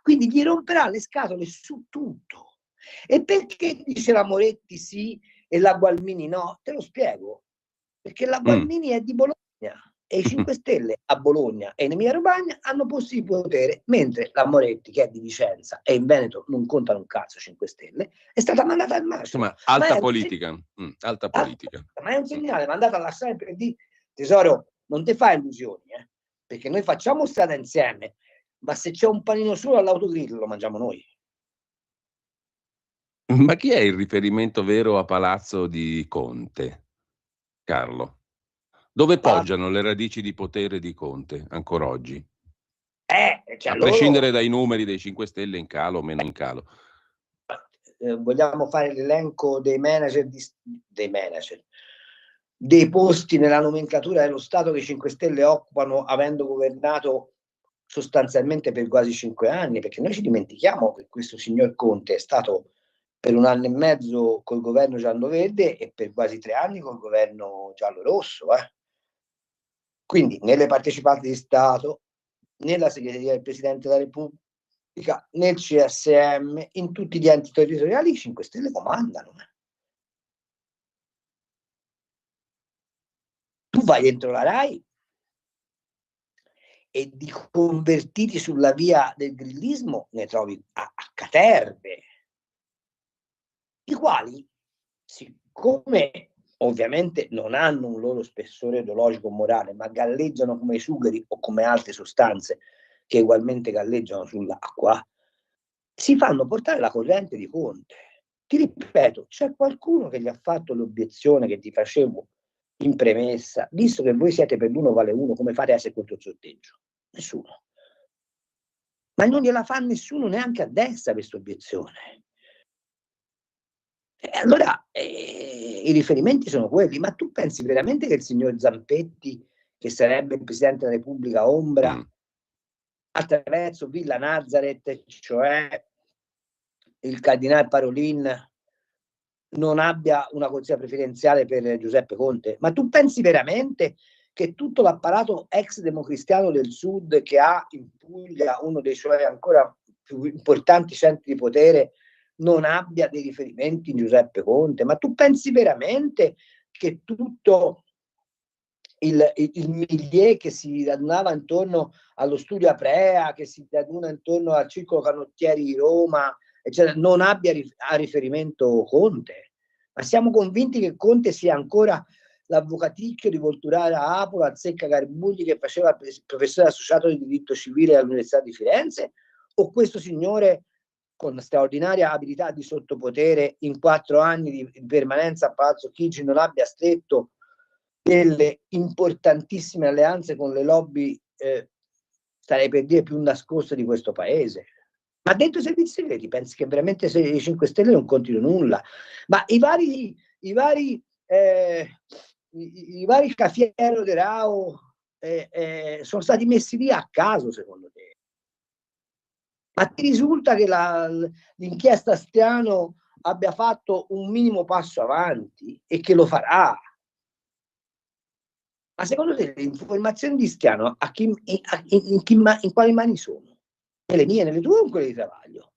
Quindi gli romperà le scatole su tutto. E perché dice la Moretti sì e la Gualmini no? Te lo spiego. Perché la Gualmini è di Bologna e i 5 Stelle a Bologna e in Emilia Romagna hanno posti di potere, mentre la Moretti, che è di Vicenza e in Veneto non contano un cazzo 5 Stelle, è stata mandata al macero. Insomma, alta politica. Alta politica. Ma è un segnale mandato alla strada per dire: tesoro, non ti fai illusioni, perché noi facciamo strada insieme, ma se c'è un panino solo all'autogrill lo mangiamo noi. Ma chi è il riferimento vero a Palazzo di Conte, Carlo? Dove poggiano le radici di potere di Conte ancora oggi? Cioè a prescindere dai numeri dei 5 Stelle in calo o meno in calo. Vogliamo fare l'elenco dei manager, dei posti nella nomenclatura dello Stato che i 5 Stelle occupano, avendo governato sostanzialmente per quasi 5 anni, perché noi ci dimentichiamo che questo signor Conte è stato per 1 anno e mezzo col governo giallo-verde e per quasi 3 anni col governo giallo-rosso. Quindi nelle partecipate di Stato, nella segreteria del Presidente della Repubblica, nel CSM, in tutti gli enti territoriali, i 5 Stelle comandano. Tu vai dentro la RAI e di convertiti sulla via del grillismo ne trovi a caterve, i quali siccome ovviamente non hanno un loro spessore ideologico o morale, ma galleggiano come i sugheri o come altre sostanze che ugualmente galleggiano sull'acqua, si fanno portare la corrente di Conte. Ti ripeto, c'è qualcuno che gli ha fatto l'obiezione che ti facevo in premessa, visto che voi siete per l'uno vale uno, come fate a essere contro il sorteggio? Nessuno. Ma non gliela fa nessuno neanche a destra questa obiezione. Allora i riferimenti sono quelli, ma tu pensi veramente che il signor Zampetti, che sarebbe il Presidente della Repubblica ombra, attraverso Villa Nazareth, cioè il Cardinale Parolin, non abbia una corsia preferenziale per Giuseppe Conte? Ma tu pensi veramente che tutto l'apparato ex democristiano del Sud, che ha in Puglia uno dei suoi ancora più importanti centri di potere, non abbia dei riferimenti in Giuseppe Conte? Ma tu pensi veramente che tutto il milieu che si radunava intorno allo studio Aprea, che si raduna intorno al Circolo Canottieri di Roma, eccetera, non abbia a riferimento Conte? Ma siamo convinti che Conte sia ancora l'avvocaticchio di Volturara Apola, Azzecca Garbugli, che faceva il professore associato di diritto civile all'Università di Firenze? O questo signore con straordinaria abilità di sottopotere in 4 anni di permanenza a Palazzo Chigi non abbia stretto delle importantissime alleanze con le lobby, starei per dire, più nascoste di questo paese? Ma dentro i servizi segreti pensi che veramente i 5 Stelle non contino nulla? Ma i vari Cafiero de Rao sono stati messi lì a caso, secondo te? Ma ti risulta che l'inchiesta Stiano abbia fatto un minimo passo avanti e che lo farà? Ma secondo te le informazioni di Stiano in quali mani sono? Nelle mie, nelle tue o quelle di Travaglio?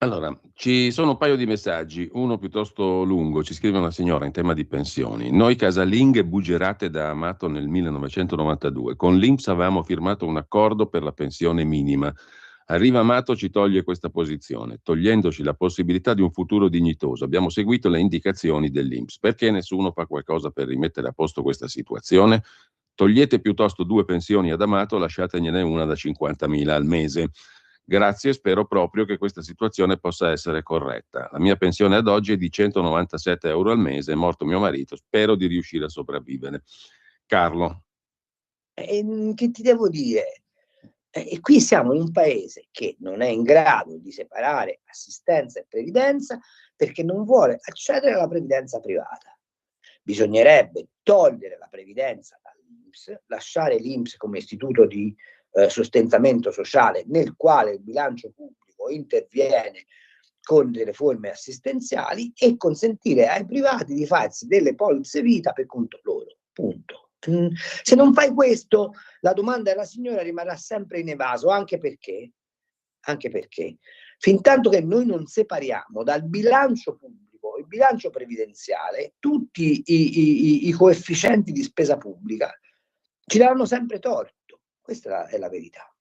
Allora, ci sono un paio di messaggi, uno piuttosto lungo, ci scrive una signora in tema di pensioni. Noi casalinghe bugerate da Amato nel 1992, con l'INPS avevamo firmato un accordo per la pensione minima. Arriva Amato, ci toglie questa posizione, togliendoci la possibilità di un futuro dignitoso. Abbiamo seguito le indicazioni dell'INPS. Perché nessuno fa qualcosa per rimettere a posto questa situazione? Togliete piuttosto 2 pensioni ad Amato, lasciategliene una da 50.000 al mese. Grazie, spero proprio che questa situazione possa essere corretta. La mia pensione ad oggi è di 197 euro al mese, è morto mio marito, spero di riuscire a sopravvivere. Carlo. Che ti devo dire? E qui siamo in un paese che non è in grado di separare assistenza e previdenza perché non vuole accedere alla previdenza privata. Bisognerebbe togliere la previdenza dall'INPS, lasciare l'INPS come istituto di sostentamento sociale nel quale il bilancio pubblico interviene con delle forme assistenziali e consentire ai privati di farsi delle polizze vita per conto loro. Punto. Se non fai questo, la domanda della signora rimarrà sempre inevaso, anche perché fin tanto che noi non separiamo dal bilancio pubblico il bilancio previdenziale, tutti i coefficienti di spesa pubblica ci daranno sempre torto. Questa è la verità.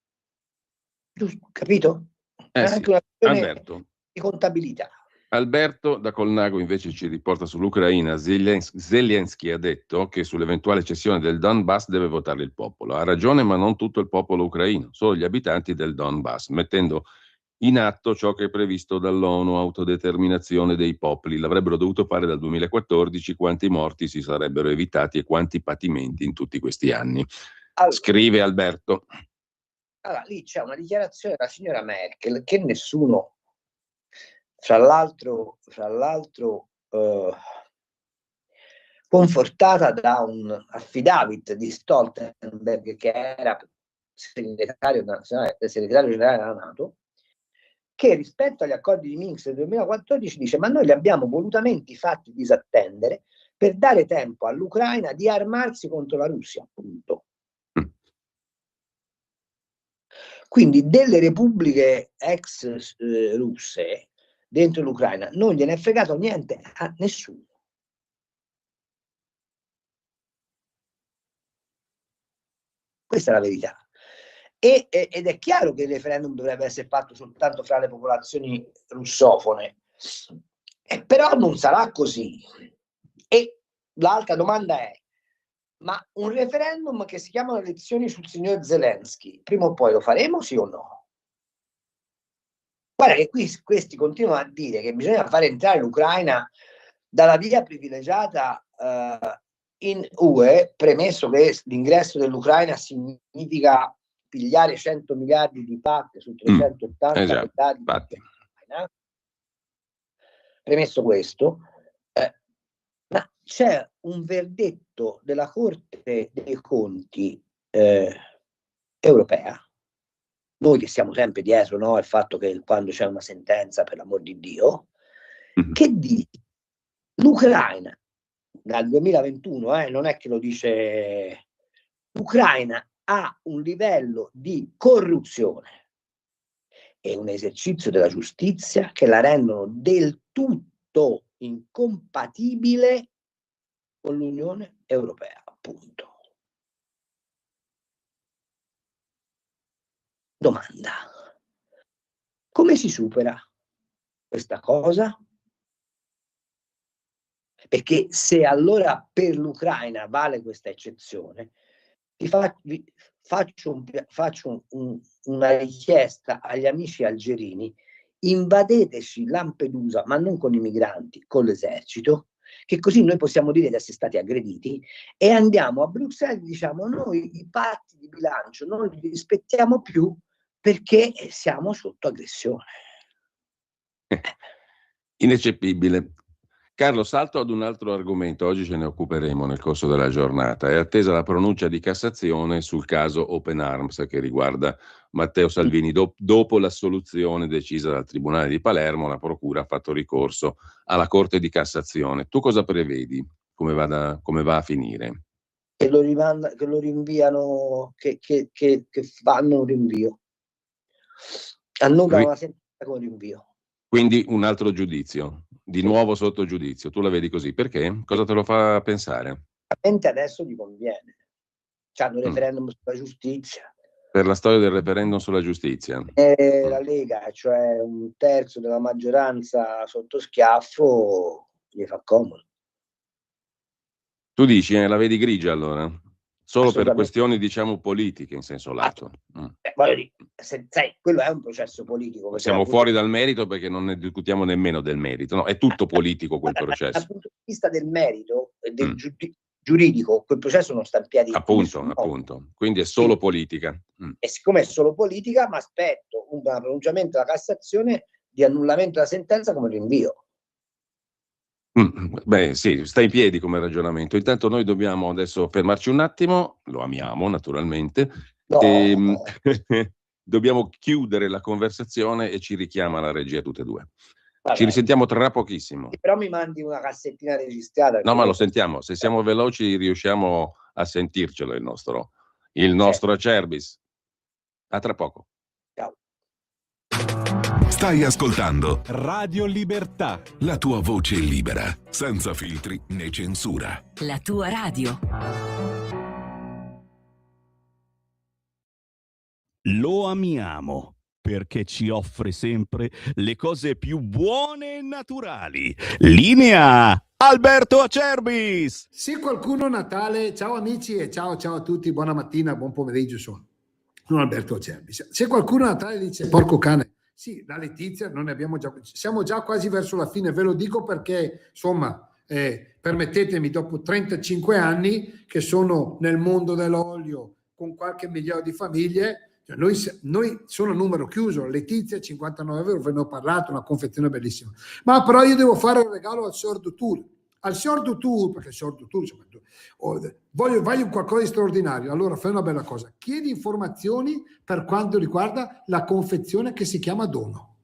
Giusto? Capito? È Sì. anche una questione Alberto. di contabilità. Alberto da Colnago invece ci riporta sull'Ucraina. Zelensky ha detto che sull'eventuale cessione del Donbass deve votare il popolo. Ha ragione, ma non tutto il popolo ucraino, solo gli abitanti del Donbass, mettendo in atto ciò che è previsto dall'ONU, autodeterminazione dei popoli. L'avrebbero dovuto fare dal 2014, quanti morti si sarebbero evitati e quanti patimenti in tutti questi anni. Allora, scrive Alberto. Allora, lì c'è una dichiarazione della signora Merkel che nessuno, fra l'altro confortata da un affidavit di Stoltenberg, che era segretario generale della NATO, che rispetto agli accordi di Minsk del 2014 dice: ma noi li abbiamo volutamente fatti disattendere per dare tempo all'Ucraina di armarsi contro la Russia, punto. Quindi delle repubbliche ex russe dentro l'Ucraina non gliene è fregato niente a nessuno. Questa è la verità. Ed è chiaro che il referendum dovrebbe essere fatto soltanto fra le popolazioni russofone, Però non sarà così. E l'altra domanda è: ma un referendum che si chiamano elezioni sul signor Zelensky, prima o poi lo faremo, sì o no? Guarda che qui questi continuano a dire che bisogna fare entrare l'Ucraina dalla via privilegiata in UE, premesso che l'ingresso dell'Ucraina significa pigliare 100 miliardi di pacche su 380 miliardi di Ucraina. Premesso questo, ma c'è un verdetto della Corte dei Conti europea, noi che siamo sempre dietro, no, il fatto che quando c'è una sentenza, per l'amor di Dio, che dice l'Ucraina dal 2021, non è che lo dice, l'Ucraina ha un livello di corruzione e un esercizio della giustizia che la rendono del tutto incompatibile con l'Unione Europea, appunto. Domanda: come si supera questa cosa? Perché se allora per l'Ucraina vale questa eccezione, faccio una richiesta agli amici algerini: invadeteci Lampedusa, ma non con i migranti, con l'esercito, che così noi possiamo dire di essere stati aggrediti, e andiamo a Bruxelles e diciamo: noi i patti di bilancio non li rispettiamo più perché siamo sotto aggressione. Ineccepibile. Carlo, salto ad un altro argomento, oggi ce ne occuperemo nel corso della giornata. È attesa la pronuncia di Cassazione sul caso Open Arms che riguarda Matteo Salvini. Dopo l'assoluzione decisa dal Tribunale di Palermo, la Procura ha fatto ricorso alla Corte di Cassazione. Tu cosa prevedi? Come va a finire? Che lo rinviano, che fanno un rinvio. Annullano la sentenza con rinvio. Quindi un altro giudizio, di nuovo sotto giudizio. Tu la vedi così? Perché? Cosa te lo fa pensare? Adesso gli conviene. C'hanno il referendum sulla giustizia. Per la storia del referendum sulla giustizia. La Lega, cioè un terzo della maggioranza sotto schiaffo, gli fa comodo. Tu dici, la vedi grigia allora? Solo per questioni, diciamo, politiche in senso lato. Voglio dire, sai, quello è un processo politico. Siamo fuori dal merito perché non ne discutiamo nemmeno del merito, no? È tutto politico quel processo. Dal punto di vista del merito e del giuridico, quel processo non sta in piedi. Appunto. Quindi è solo politica. E siccome è solo politica, mi aspetto un pronunciamento della Cassazione di annullamento della sentenza come rinvio. Beh, sì, sta in piedi come ragionamento. Intanto noi dobbiamo adesso fermarci un attimo, lo amiamo naturalmente, dobbiamo chiudere la conversazione e ci richiama la regia tutte e due. Vabbè. Ci risentiamo tra pochissimo. Però mi mandi una cassettina registrata. No, ma lo sentiamo, se siamo veloci riusciamo a sentircelo il nostro Acerbis. A tra poco. Ciao. Stai ascoltando Radio Libertà, la tua voce libera, senza filtri né censura. La tua radio. Lo amiamo perché ci offre sempre le cose più buone e naturali. Linea Alberto Acerbis. Se qualcuno a Natale, ciao amici e ciao a tutti, buona mattina, buon pomeriggio, sono Alberto Acerbis. Se qualcuno a Natale dice porco cane, sì, la Letizia non ne abbiamo già, siamo già quasi verso la fine, ve lo dico perché insomma permettetemi, dopo 35 anni che sono nel mondo dell'olio con qualche migliaio di famiglie, cioè noi sono numero chiuso. Letizia 59 euro, ve ne ho parlato, una confezione bellissima, ma però io devo fare un regalo al Sordo Tour, perché il Sordo Tour voglio qualcosa di straordinario. Allora fai una bella cosa, chiedi informazioni per quanto riguarda la confezione che si chiama dono.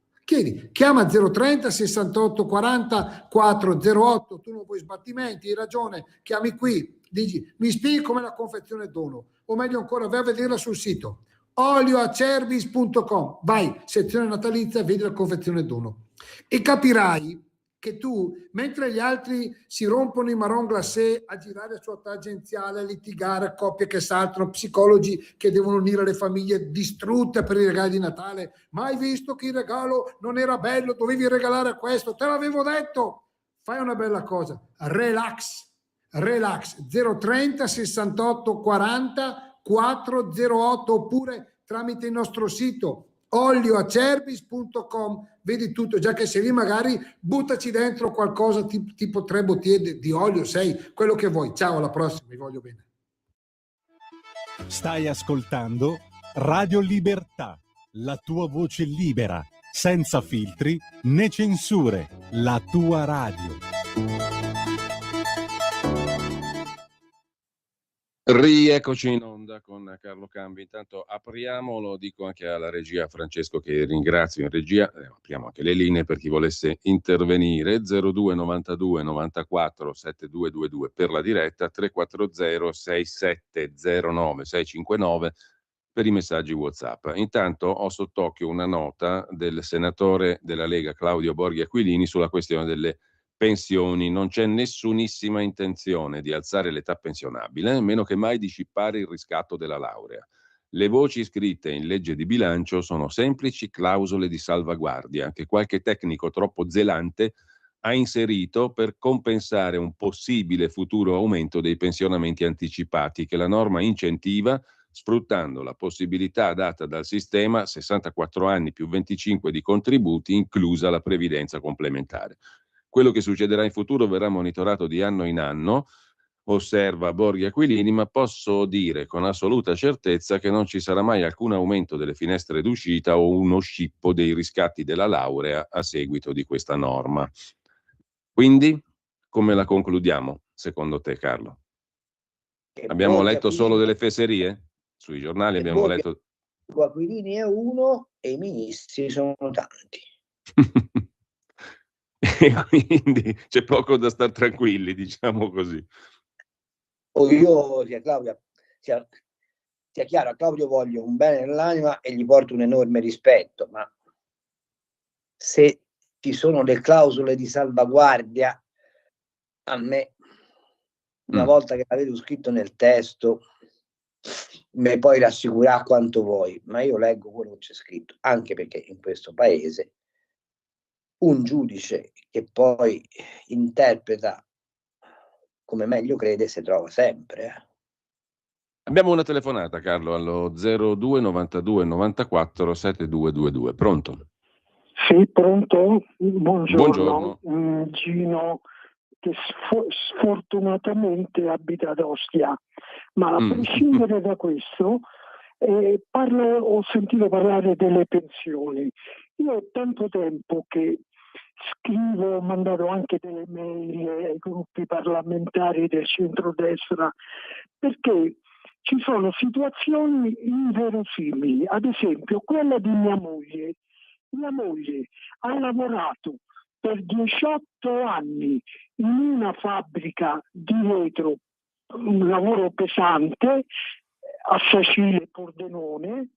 Chiama 030 68 40 408, tu non vuoi sbattimenti, hai ragione, chiami qui, dici mi spieghi com'è la confezione dono, o meglio ancora vai a vederla sul sito olioacerbis.com, vai, sezione natalizia, vedi la confezione dono e capirai che tu, mentre gli altri si rompono i marron glacé a girare su tangenziale, a litigare, coppie che saltano, psicologi che devono unire le famiglie distrutte per i regali di Natale, ma hai visto che il regalo non era bello, dovevi regalare questo, te l'avevo detto. Fai una bella cosa, relax 030 68 40 408 oppure tramite il nostro sito olioacerbis.com, vedi tutto, già che sei lì magari buttaci dentro qualcosa tipo 3 bottiglie di olio, 6, quello che vuoi. Ciao, alla prossima, vi voglio bene. Stai ascoltando Radio Libertà, la tua voce libera, senza filtri né censure, la tua radio. Rieccoci in onda con Carlo Cambi. Intanto apriamo, lo dico anche alla regia, Francesco, che ringrazio in regia, apriamo anche le linee per chi volesse intervenire, 02 92 94 7222 per la diretta, 340 6709 659 per i messaggi WhatsApp. Intanto ho sott'occhio una nota del senatore della Lega Claudio Borghi Aquilini sulla questione delle pensioni. Non c'è nessunissima intenzione di alzare l'età pensionabile, meno che mai di scippare il riscatto della laurea. Le voci scritte in legge di bilancio sono semplici clausole di salvaguardia che qualche tecnico troppo zelante ha inserito per compensare un possibile futuro aumento dei pensionamenti anticipati che la norma incentiva, sfruttando la possibilità data dal sistema 64 anni più 25 di contributi, inclusa la previdenza complementare. Quello che succederà in futuro verrà monitorato di anno in anno, osserva Borghi Aquilini, ma posso dire con assoluta certezza che non ci sarà mai alcun aumento delle finestre d'uscita o uno scippo dei riscatti della laurea a seguito di questa norma. Quindi, come la concludiamo, secondo te, Carlo? Abbiamo letto solo delle fesserie? Sui giornali abbiamo letto... Aquilini è uno e i ministri sono tanti. E quindi c'è poco da star tranquilli, diciamo così. O io, Claudia, sia chiaro, a Claudio voglio un bene nell'anima e gli porto un enorme rispetto, ma se ci sono le clausole di salvaguardia, a me, una volta che l'avevo scritto nel testo, mi puoi rassicurare quanto vuoi, ma io leggo quello che c'è scritto, anche perché in questo paese un giudice che poi interpreta come meglio crede si trova sempre. Abbiamo una telefonata, Carlo, allo 02 92 94 7222. Pronto? Sì, pronto? Buongiorno. Gino, che sfortunatamente abita ad Ostia, ma a prescindere da questo, ho sentito parlare delle pensioni. Io ho tanto tempo che scrivo, ho mandato anche delle mail ai gruppi parlamentari del centrodestra, perché ci sono situazioni inverosimili. Ad esempio, quella di mia moglie. Mia moglie ha lavorato per 18 anni in una fabbrica di vetro, un lavoro pesante, a Sacile Pordenone.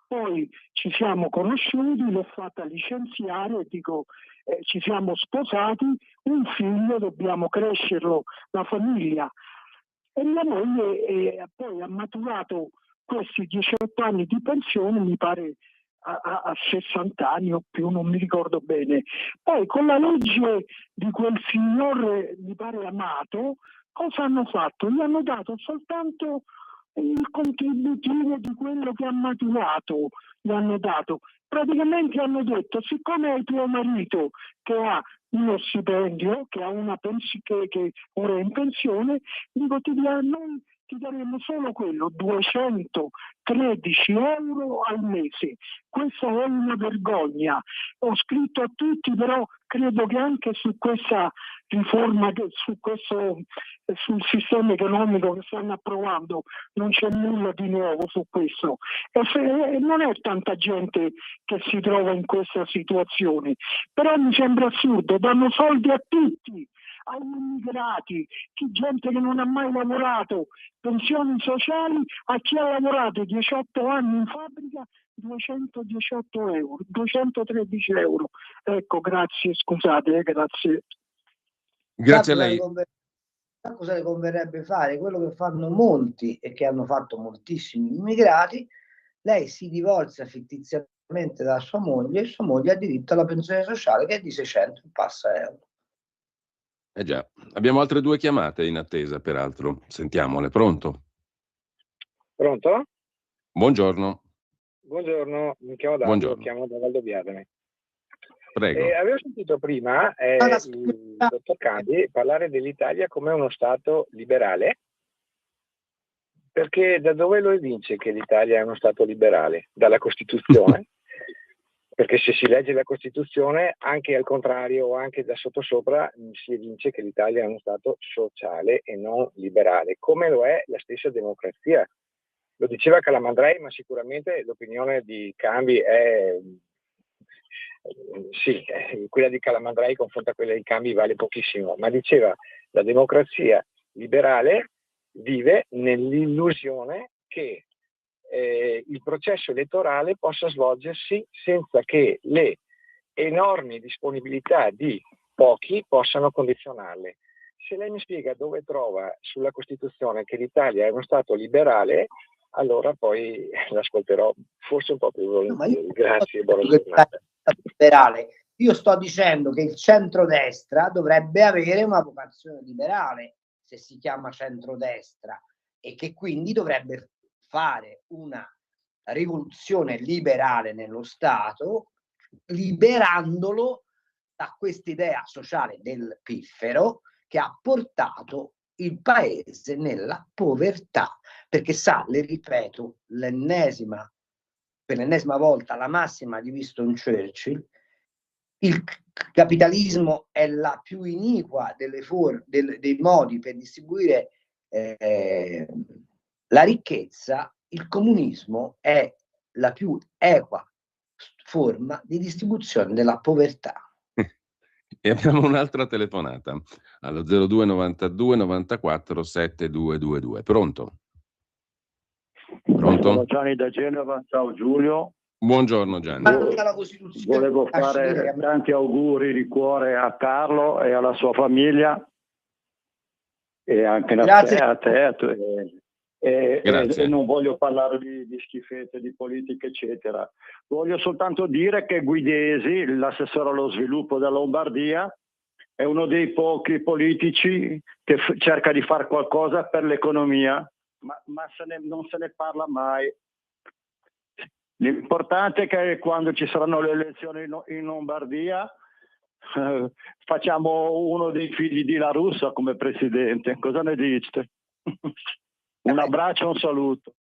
Poi ci siamo conosciuti, l'ho fatta licenziare e dico ci siamo sposati, un figlio, dobbiamo crescerlo, la famiglia. E mia moglie poi ha maturato questi 18 anni di pensione, mi pare a 60 anni o più, non mi ricordo bene. Poi con la legge di quel signor, mi pare Amato, cosa hanno fatto? Gli hanno dato soltanto il contributivo di quello che ha maturato, gli hanno dato. Praticamente hanno detto, siccome è tuo marito che ha uno stipendio, che ha una che ora è in pensione, dico noi ti daremo solo quello, 213 euro al mese. Questa è una vergogna. Ho scritto a tutti, però credo che anche su questa riforma, sul sistema economico che stanno approvando, non c'è nulla di nuovo su questo. E non è tanta gente che si trova in questa situazione, però mi sembra assurdo, danno soldi a tutti, agli immigrati, gente che non ha mai lavorato, pensioni sociali a chi ha lavorato 18 anni in fabbrica, 218 euro, 213 euro. Ecco, grazie, scusate, grazie. Grazie a lei. Cosa le converrebbe fare? Quello che fanno molti e che hanno fatto moltissimi immigrati. Lei si divorzia fittiziamente da sua moglie e sua moglie ha diritto alla pensione sociale che è di 600 e passa euro. Eh già, abbiamo altre 2 chiamate in attesa, peraltro. Sentiamole. Pronto? Pronto? Buongiorno. Buongiorno, mi chiamo Dario, Buongiorno. chiamo da Valdobbiadene. Prego. Avevo sentito prima il dottor Cambi parlare dell'Italia come uno Stato liberale, perché da dove lo evince che l'Italia è uno Stato liberale? Dalla Costituzione? Perché se si legge la Costituzione, anche al contrario o anche da sottosopra, si evince che l'Italia è uno Stato sociale e non liberale, come lo è la stessa democrazia. Lo diceva Calamandrei, ma sicuramente l'opinione di Cambi è... Sì, quella di Calamandrei confronta quella di Cambi vale pochissimo, ma diceva la democrazia liberale vive nell'illusione che il processo elettorale possa svolgersi senza che le enormi disponibilità di pochi possano condizionarle. Se lei mi spiega dove trova sulla Costituzione che l'Italia è uno Stato liberale, allora poi l'ascolterò forse un po' più volentieri. Grazie, buona giornata. Liberale. Io sto dicendo che il centrodestra dovrebbe avere una vocazione liberale, se si chiama centrodestra, e che quindi dovrebbe fare una rivoluzione liberale nello Stato, liberandolo da quest'idea sociale del piffero che ha portato il paese nella povertà, perché sa, le ripeto, per l'ennesima volta la massima di Winston Churchill: il capitalismo è la più iniqua dei modi per distribuire la ricchezza, il comunismo è la più equa forma di distribuzione della povertà. E abbiamo un'altra telefonata allo 02 92 94 7222. Pronto? Pronto? Sono Gianni da Genova, ciao Giulio. Buongiorno Gianni. Volevo fare tanti auguri di cuore a Carlo e alla sua famiglia e anche a te. E non voglio parlare di schifezze, di politica, eccetera. Voglio soltanto dire che Guidesi, l'assessore allo sviluppo della Lombardia, è uno dei pochi politici che cerca di fare qualcosa per l'economia, ma non se ne parla mai. L'importante è che quando ci saranno le elezioni in Lombardia facciamo uno dei figli di La Russa come presidente. Cosa ne dite? Un abbraccio e un saluto.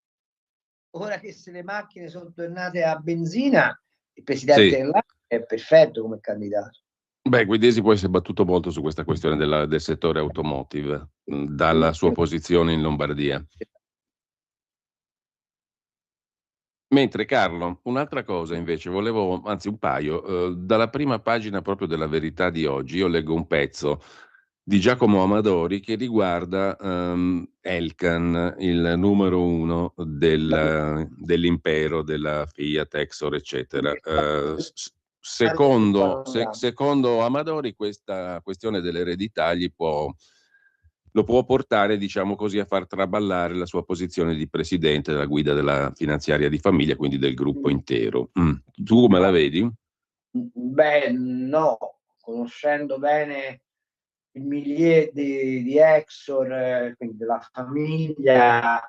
Ora che se le macchine sono tornate a benzina, il presidente dell'ANCI è perfetto come candidato. Beh, Guidesi poi si è battuto molto su questa questione del settore automotive, dalla sua posizione in Lombardia. Mentre Carlo, un'altra cosa invece, anzi un paio, dalla prima pagina proprio della Verità di oggi, io leggo un pezzo di Giacomo Amadori che riguarda Elkann, il numero 1 dell'impero, della Fiat, Exor, eccetera. Secondo Amadori questa questione dell'eredità lo può portare, diciamo così, a far traballare la sua posizione di presidente della guida della finanziaria di famiglia, quindi del gruppo intero. Tu come la vedi? Beh, no, conoscendo bene il milieu di Exor, quindi della famiglia,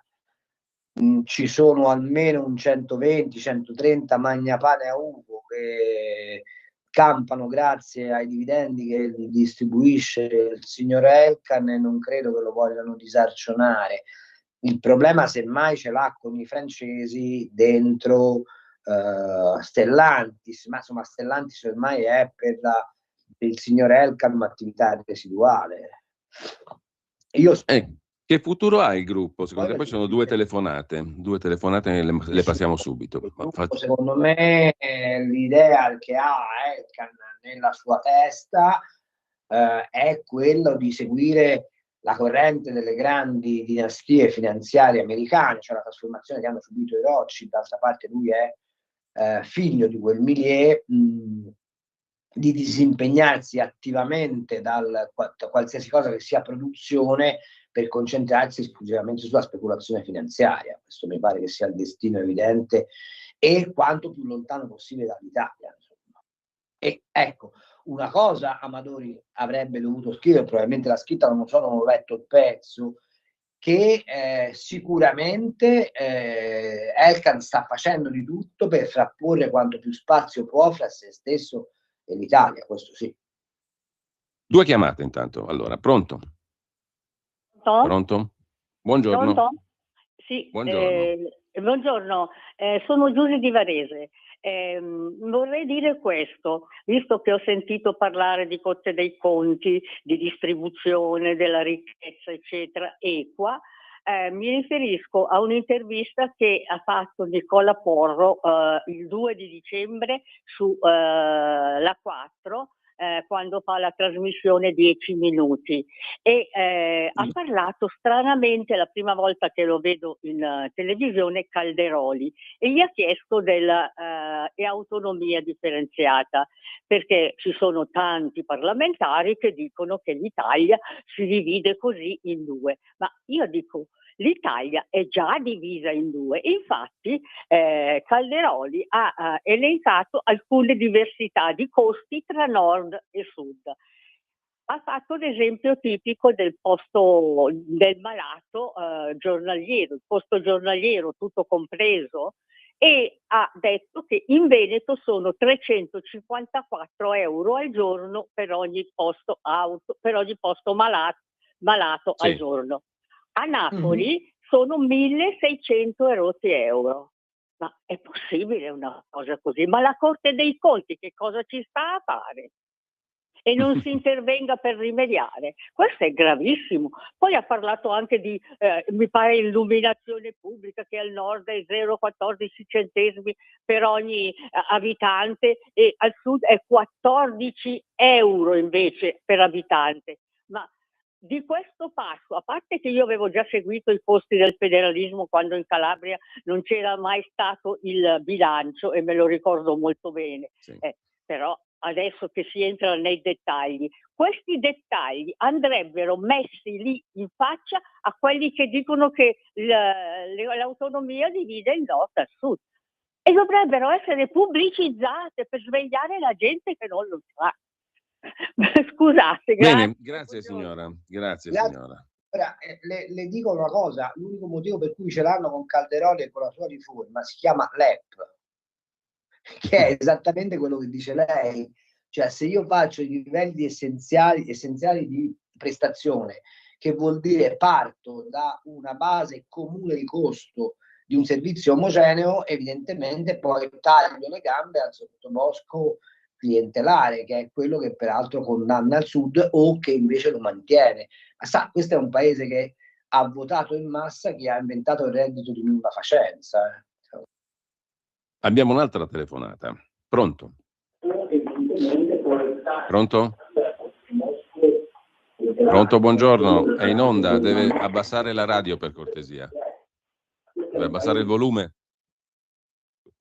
ci sono almeno un 120-130 magnapane a Ugo che campano grazie ai dividendi che distribuisce il signor Elkann e non credo che lo vogliano disarcionare. Il problema semmai ce l'ha con i francesi dentro Stellantis, ma insomma Stellantis ormai è per il signor Elkann un'attività residuale. Che futuro ha il gruppo? Secondo te? Poi sono due telefonate le passiamo subito. Secondo me l'idea che ha Elkann nella sua testa è quello di seguire la corrente delle grandi dinastie finanziarie americane, cioè la trasformazione che hanno subito i Rothschild. D'altra parte lui è figlio di quel milieu, di disimpegnarsi attivamente da qualsiasi cosa che sia produzione per concentrarsi esclusivamente sulla speculazione finanziaria. Questo mi pare che sia il destino evidente e quanto più lontano possibile dall'Italia. Insomma. E ecco, una cosa Amadori avrebbe dovuto scrivere, probabilmente l'ha scritta, non so, non ho letto il pezzo, che sicuramente Elkann sta facendo di tutto per frapporre quanto più spazio può fra se stesso e l'Italia, questo sì. 2 chiamate intanto, allora, pronto? Pronto? Buongiorno. Pronto? Sì, buongiorno. Buongiorno. Sono Giulia di Varese. Vorrei dire questo, visto che ho sentito parlare di Corte dei Conti, di distribuzione della ricchezza, eccetera, equa, mi riferisco a un'intervista che ha fatto Nicola Porro il 2 di dicembre su La 4, quando fa la trasmissione 10 minuti e ha parlato stranamente, la prima volta che lo vedo in televisione, Calderoli, e gli ha chiesto della autonomia differenziata, perché ci sono tanti parlamentari che dicono che l'Italia si divide così in 2, ma io dico l'Italia è già divisa in 2. Infatti Calderoli ha elencato alcune diversità di costi tra nord e sud. Ha fatto l'esempio tipico del posto del malato giornaliero, il costo giornaliero tutto compreso, e ha detto che in Veneto sono 354 euro al giorno per ogni posto malato Sì. al giorno. A Napoli sono 1.600 euro. Ma è possibile una cosa così? Ma la Corte dei Conti che cosa ci sta a fare? E non si intervenga per rimediare. Questo è gravissimo. Poi ha parlato anche di, mi pare, illuminazione pubblica, che al nord è 0,14 centesimi per ogni abitante e al sud è 14 euro invece per abitante. Ma di questo passo, a parte che io avevo già seguito i costi del federalismo quando in Calabria non c'era mai stato il bilancio e me lo ricordo molto bene, Sì. Però adesso che si entra nei dettagli, questi dettagli andrebbero messi lì in faccia a quelli che dicono che l'autonomia divide il nord dal sud e dovrebbero essere pubblicizzate per svegliare la gente che non lo sa. Scusate, grazie. Bene, grazie signora. Grazie signora. Ora, le dico una cosa, l'unico motivo per cui ce l'hanno con Calderoli e con la sua riforma si chiama LEP, che è esattamente quello che dice lei, cioè se io faccio i livelli essenziali di prestazione, che vuol dire parto da una base comune di costo di un servizio omogeneo, evidentemente poi taglio le gambe al sottobosco clientelare, che è quello che peraltro condanna il sud o che invece lo mantiene. Ma sa, questo è un paese che ha votato in massa chi ha inventato il reddito di minima facenza. Abbiamo un'altra telefonata. Pronto? Pronto? Pronto, buongiorno. È in onda, deve abbassare la radio per cortesia. Deve abbassare il volume.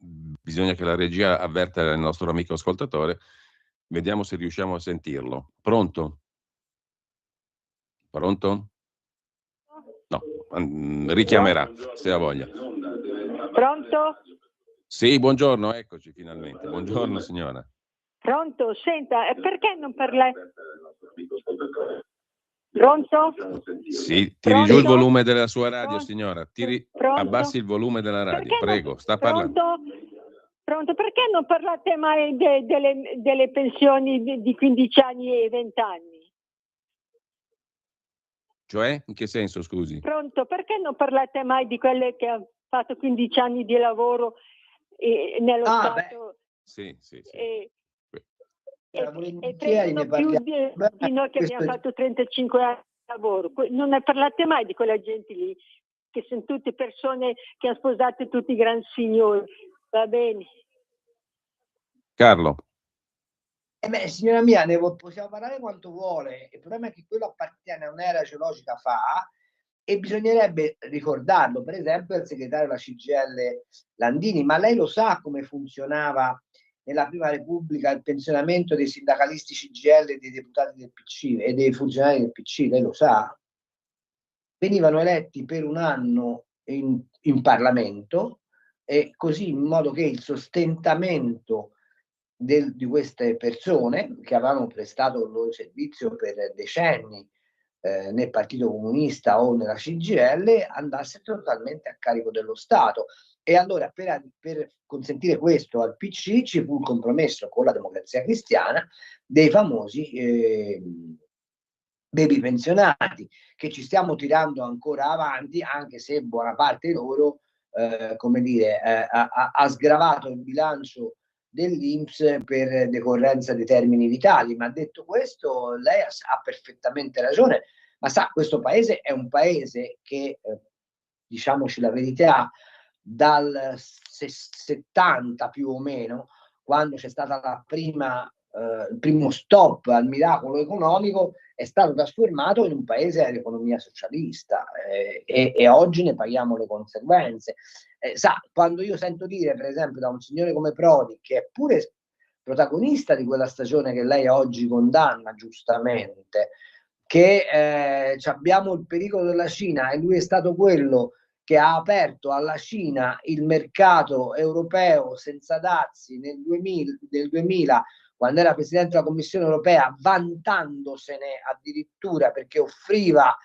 Bisogna che la regia avverta il nostro amico ascoltatore. Vediamo se riusciamo a sentirlo. Pronto? Pronto? No, richiamerà se ha voglia. Pronto? Sì, buongiorno, eccoci finalmente. Buongiorno signora. Pronto? Senta, perché non parla? Pronto? Sì, tiri giù il volume della sua radio, signora. Abbassi il volume della radio, prego. Sta parlando. Pronto? Perché non parlate mai delle pensioni di 15 anni e 20 anni? Cioè? In che senso, scusi? Pronto? Perché non parlate mai di quelle che hanno fatto 15 anni di lavoro nello Stato? Sì. E volentieri ne più parliamo. di noi che abbiamo fatto 35 anni di lavoro. Non ne parlate mai di quella gente lì, che sono tutte persone che hanno sposato tutti i grandi signori. Va bene. Carlo. Signora mia, ne possiamo parlare quanto vuole. Il problema è che quello appartiene a un'era geologica fa E bisognerebbe ricordarlo, per esempio, al segretario della CGIL Landini, ma lei lo sa come funzionava nella Prima Repubblica il pensionamento dei sindacalisti CGIL e dei deputati del PC e dei funzionari del PC, lei lo sa? Venivano eletti per un anno in Parlamento, e così, in modo che il sostentamento di queste persone che avevano prestato il loro servizio per decenni nel Partito Comunista o nella CGIL andasse totalmente a carico dello Stato. E allora per consentire questo al PC ci fu il compromesso con la Democrazia Cristiana dei famosi baby pensionati, che ci stiamo tirando ancora avanti, anche se buona parte loro ha sgravato il bilancio dell'INPS per decorrenza dei termini vitali. Ma detto questo, lei ha perfettamente ragione, ma sa, questo paese è un paese che, diciamoci la verità, dal 70 più o meno, quando c'è stata il primo stop al miracolo economico, è stato trasformato in un paese all'economia socialista, e oggi ne paghiamo le conseguenze. Sa, quando io sento dire, per esempio, da un signore come Prodi, che è pure protagonista di quella stagione che lei oggi condanna giustamente, che abbiamo il pericolo della Cina, e lui è stato quello che ha aperto alla Cina il mercato europeo senza dazi nel 2000, quando era Presidente della Commissione europea, vantandosene addirittura perché offriva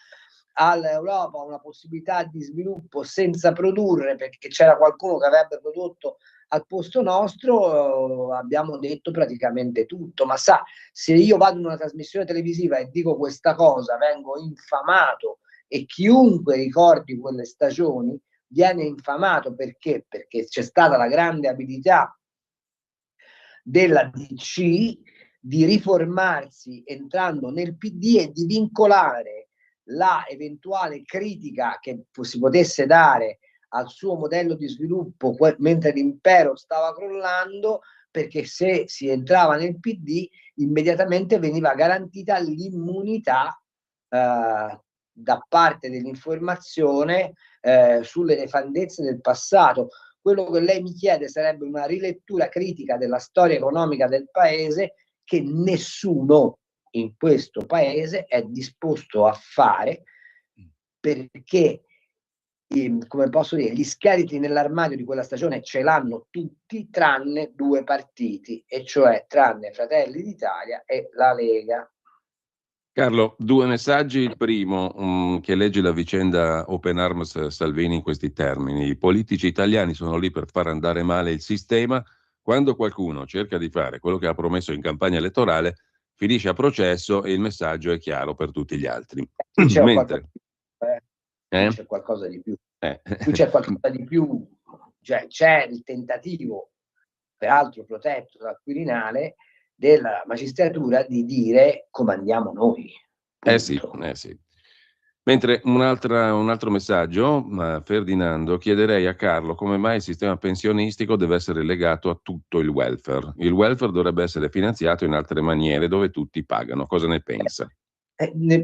all'Europa una possibilità di sviluppo senza produrre, perché c'era qualcuno che avrebbe prodotto al posto nostro. Abbiamo detto praticamente tutto. Ma sa, se io vado in una trasmissione televisiva e dico questa cosa, vengo infamato, e chiunque ricordi quelle stagioni viene infamato. Perché? Perché c'è stata la grande abilità della DC di riformarsi entrando nel PD e di vincolare la eventuale critica che si potesse dare al suo modello di sviluppo mentre l'impero stava crollando, perché se si entrava nel PD immediatamente veniva garantita l'immunità da parte dell'informazione sulle nefandezze del passato. Quello che lei mi chiede sarebbe una rilettura critica della storia economica del paese, che nessuno in questo paese è disposto a fare, perché come posso dire, gli scheletri nell'armadio di quella stagione ce l'hanno tutti tranne due partiti, e cioè tranne Fratelli d'Italia e la Lega. Carlo, due messaggi. Il primo, che legge la vicenda Open Arms Salvini in questi termini: i politici italiani sono lì per far andare male il sistema. Quando qualcuno cerca di fare quello che ha promesso in campagna elettorale, finisce a processo, e il messaggio è chiaro per tutti gli altri. Mentre c'è qualcosa di più. Qui c'è qualcosa di più, cioè c'è il tentativo, peraltro protetto dal Quirinale, della magistratura di dire comandiamo noi. Sì. Mentre un altro messaggio, Ferdinando: chiederei a Carlo come mai il sistema pensionistico deve essere legato a tutto il welfare. Il welfare dovrebbe essere finanziato in altre maniere, dove tutti pagano. Cosa ne pensa?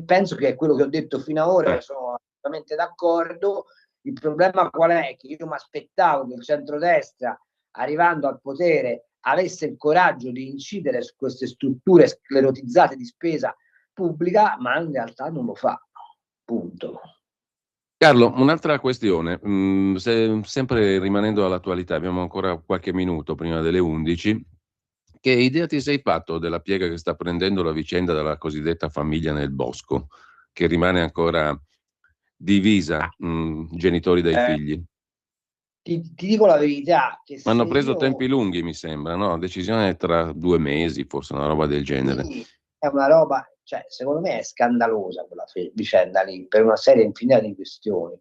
Penso che è quello che ho detto fino ad ora, sono assolutamente d'accordo. Il problema qual è? Che io mi aspettavo che il centrodestra, arrivando al potere, avesse il coraggio di incidere su queste strutture sclerotizzate di spesa pubblica, ma in realtà non lo fa. Punto. Carlo, un'altra questione, sempre rimanendo all'attualità, abbiamo ancora qualche minuto prima delle 11. Che idea ti sei fatto della piega che sta prendendo la vicenda della cosiddetta famiglia nel bosco, che rimane ancora divisa, genitori dai figli? Ti dico la verità. Che hanno preso tempi lunghi, mi sembra, no? Decisione tra 2 mesi, forse una roba del genere. Sì, è una roba, cioè, secondo me è scandalosa quella vicenda lì, per una serie infinita di questioni.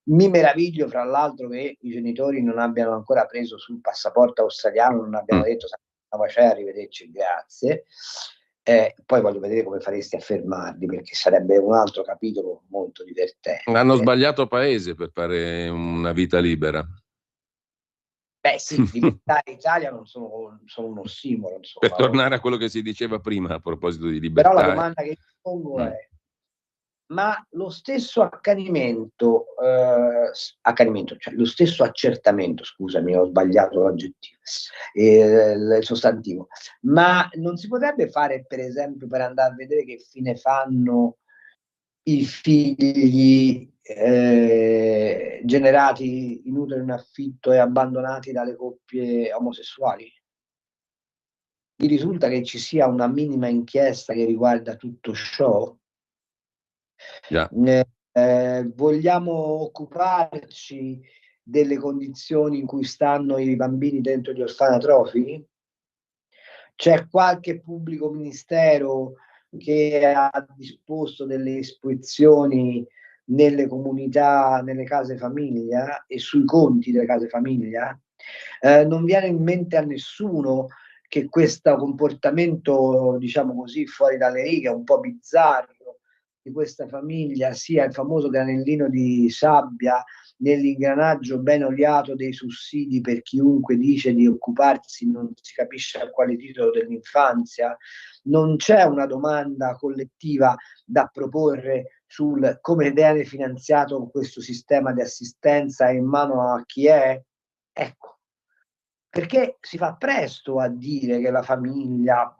Mi meraviglio, fra l'altro, che i genitori non abbiano ancora preso sul passaporto australiano, non abbiano detto arrivederci, grazie. Poi voglio vedere come faresti a fermarli, perché sarebbe un altro capitolo molto divertente. Hanno sbagliato paese per fare una vita libera. Beh sì, libertà e Italia non sono un ossimoro. Per tornare a quello che si diceva prima a proposito di libertà. Però la domanda che ti pongo è: ma lo stesso accanimento, cioè lo stesso accertamento, scusami, ho sbagliato l'aggettivo, il sostantivo, ma non si potrebbe fare, per esempio, per andare a vedere che fine fanno i figli generati in utero in affitto e abbandonati dalle coppie omosessuali? Mi risulta che ci sia una minima inchiesta che riguarda tutto ciò. Vogliamo occuparci delle condizioni in cui stanno i bambini dentro gli orfanotrofi? C'è qualche pubblico ministero che ha disposto delle ispezioni nelle comunità, nelle case famiglia e sui conti delle case famiglia? Non viene in mente a nessuno che questo comportamento, diciamo così, fuori dalle righe, un po' bizzarro di questa famiglia sia il famoso granellino di sabbia nell'ingranaggio ben oliato dei sussidi per chiunque dice di occuparsi, non si capisce a quale titolo, dell'infanzia. Non c'è una domanda collettiva da proporre sul come viene finanziato questo sistema di assistenza e in mano a chi è? Ecco, perché si fa presto a dire che la famiglia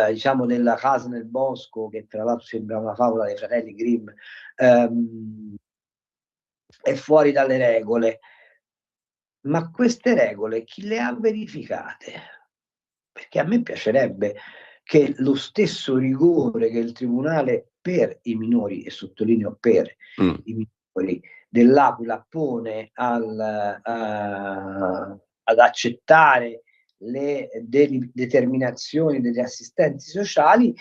diciamo della casa nel bosco, che tra l'altro sembra una favola dei fratelli Grimm, è fuori dalle regole. Ma queste regole chi le ha verificate? Perché a me piacerebbe che lo stesso rigore che il Tribunale per i minori, e sottolineo per i minori, dell'Aquila pone ad accettare le determinazioni degli assistenti sociali,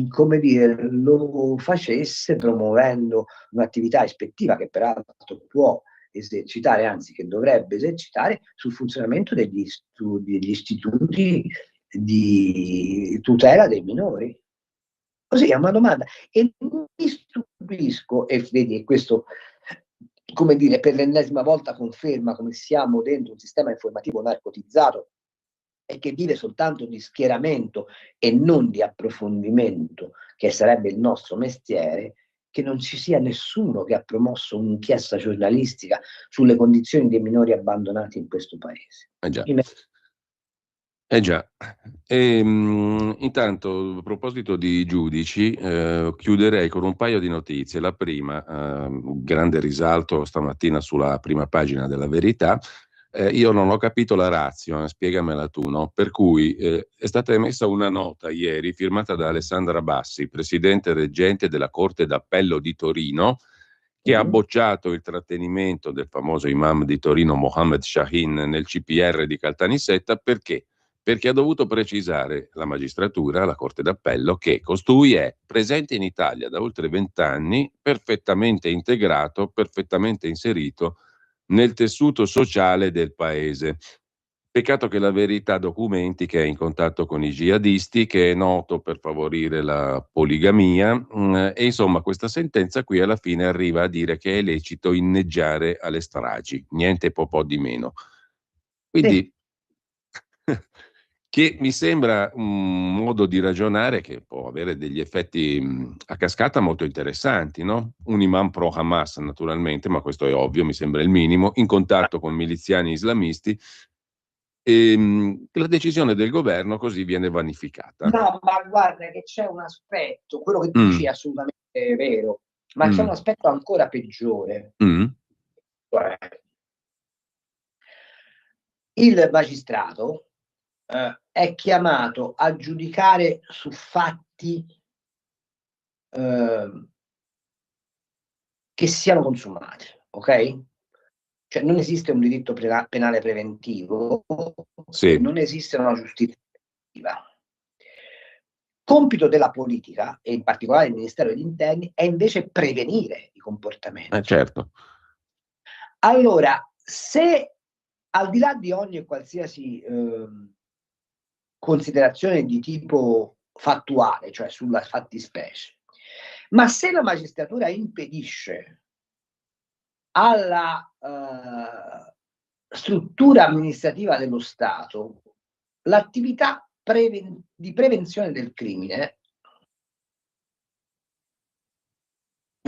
come dire, lo facesse promuovendo un'attività ispettiva che peraltro può esercitare, anzi che dovrebbe esercitare, sul funzionamento degli istituti di tutela dei minori. Così è una domanda. E mi stupisco, e vedi, questo, come dire, per l'ennesima volta conferma come siamo dentro un sistema informativo narcotizzato e che vive soltanto di schieramento e non di approfondimento, che sarebbe il nostro mestiere, che non ci sia nessuno che ha promosso un'inchiesta giornalistica sulle condizioni dei minori abbandonati in questo paese. Già. Intanto, a proposito di giudici, chiuderei con un paio di notizie. La prima, grande risalto stamattina sulla prima pagina della Verità. Io non ho capito la ratio, spiegamela tu, no? Per cui è stata emessa una nota ieri firmata da Alessandra Bassi, presidente reggente della Corte d'Appello di Torino, che ha bocciato il trattenimento del famoso imam di Torino Mohammed Shahin nel CPR di Caltanissetta. Perché? Perché ha dovuto precisare la magistratura, la Corte d'Appello, che costui è presente in Italia da oltre 20 anni, perfettamente integrato, perfettamente inserito nel tessuto sociale del paese. Peccato che la Verità documenti che è in contatto con i jihadisti, che è noto per favorire la poligamia, e insomma questa sentenza qui alla fine arriva a dire che è lecito inneggiare alle stragi, niente po' di meno. Quindi che mi sembra un modo di ragionare che può avere degli effetti a cascata molto interessanti, no? Un imam pro Hamas naturalmente, ma questo è ovvio, mi sembra il minimo, in contatto con miliziani islamisti, e la decisione del governo così viene vanificata. No, ma guarda che c'è un aspetto, quello che dici è assolutamente vero, ma c'è un aspetto ancora peggiore. Il magistrato è chiamato a giudicare su fatti che siano consumati, ok? Cioè non esiste un diritto penale preventivo, non esiste una giustizia preventiva. Compito della politica, e in particolare del Ministero degli Interni, è invece prevenire i comportamenti. Certo. Allora, se al di là di ogni e qualsiasi considerazione di tipo fattuale, cioè sulla fattispecie, ma se la magistratura impedisce alla struttura amministrativa dello Stato l'attività di prevenzione del crimine,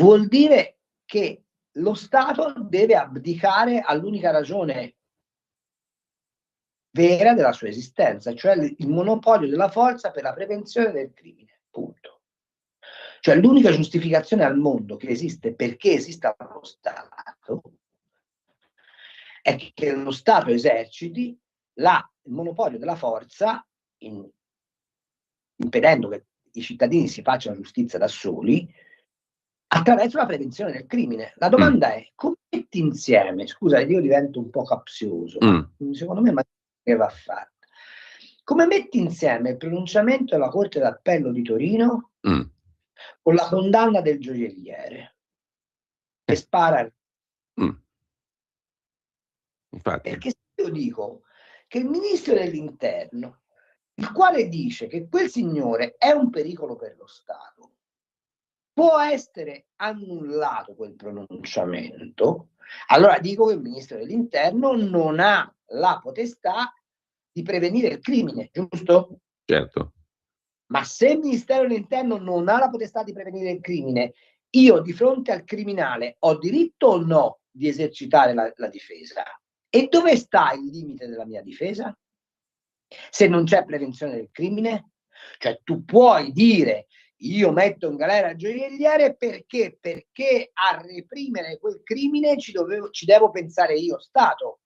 vuol dire che lo Stato deve abdicare all'unica ragione vera della sua esistenza, cioè il monopolio della forza per la prevenzione del crimine, punto. Cioè l'unica giustificazione al mondo che esiste perché esista lo Stato è che lo Stato eserciti il monopolio della forza impedendo che i cittadini si facciano giustizia da soli attraverso la prevenzione del crimine. La domanda è: come metti insieme, scusa, io divento un po' capzioso, ma secondo me che va fatta. Come metti insieme il pronunciamento della Corte d'Appello di Torino con la condanna del gioielliere che spara? Infatti. Perché se io dico che il ministro dell'Interno, il quale dice che quel signore è un pericolo per lo Stato, può essere annullato quel pronunciamento, allora dico che il ministro dell'Interno non ha la potestà di prevenire il crimine, giusto? Certo. Ma se il Ministero dell'Interno non ha la potestà di prevenire il crimine, io di fronte al criminale ho diritto o no di esercitare la difesa? E dove sta il limite della mia difesa? Se non c'è prevenzione del crimine? Cioè tu puoi dire: io metto in galera il gioielliere perché a reprimere quel crimine ci devo pensare io Stato.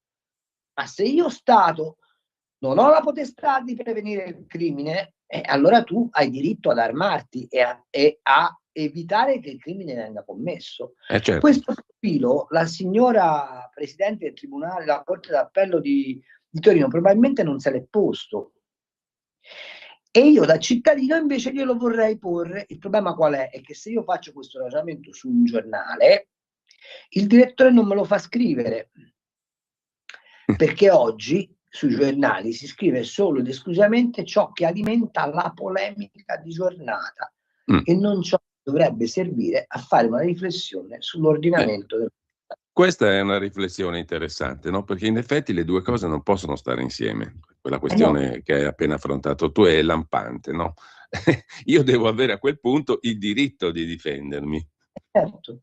Ma se io Stato non ho la potestà di prevenire il crimine, allora tu hai diritto ad armarti e a evitare che il crimine venga commesso. Certo. Questo profilo la signora Presidente del Tribunale, la Corte d'Appello di Torino probabilmente non se l'è posto. E io da cittadino invece glielo vorrei porre. Il problema qual è? È che se io faccio questo ragionamento su un giornale, il direttore non me lo fa scrivere, perché oggi sui giornali si scrive solo ed esclusivamente ciò che alimenta la polemica di giornata e non ciò che dovrebbe servire a fare una riflessione sull'ordinamento del Questa è una riflessione interessante, no? Perché in effetti le due cose non possono stare insieme. Quella questione che hai appena affrontato tu è lampante, no? Io devo avere a quel punto il diritto di difendermi. Certo.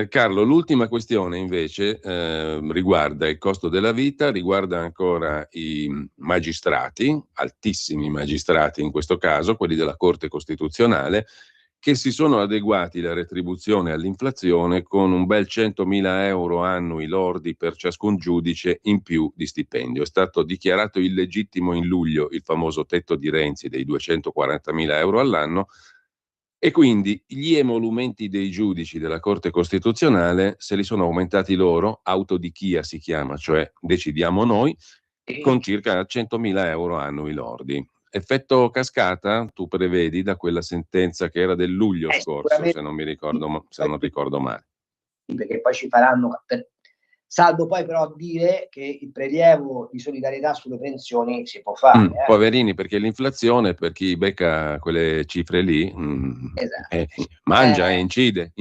Carlo, l'ultima questione invece riguarda il costo della vita, riguarda ancora i magistrati, altissimi magistrati in questo caso, quelli della Corte Costituzionale, che si sono adeguati la retribuzione all'inflazione con un bel 100.000 euro annui lordi per ciascun giudice in più di stipendio. È stato dichiarato illegittimo in luglio il famoso tetto di Renzi dei 240.000 euro all'anno e quindi gli emolumenti dei giudici della Corte Costituzionale se li sono aumentati loro, autodichia si chiama, cioè decidiamo noi, con circa 100.000 euro annui lordi. Effetto cascata, tu prevedi da quella sentenza che era del luglio scorso, se non ricordo male. Perché poi ci faranno, salvo poi però dire che il prelievo di solidarietà sulle pensioni si può fare. Poverini, perché l'inflazione, per chi becca quelle cifre lì, mangia e incide.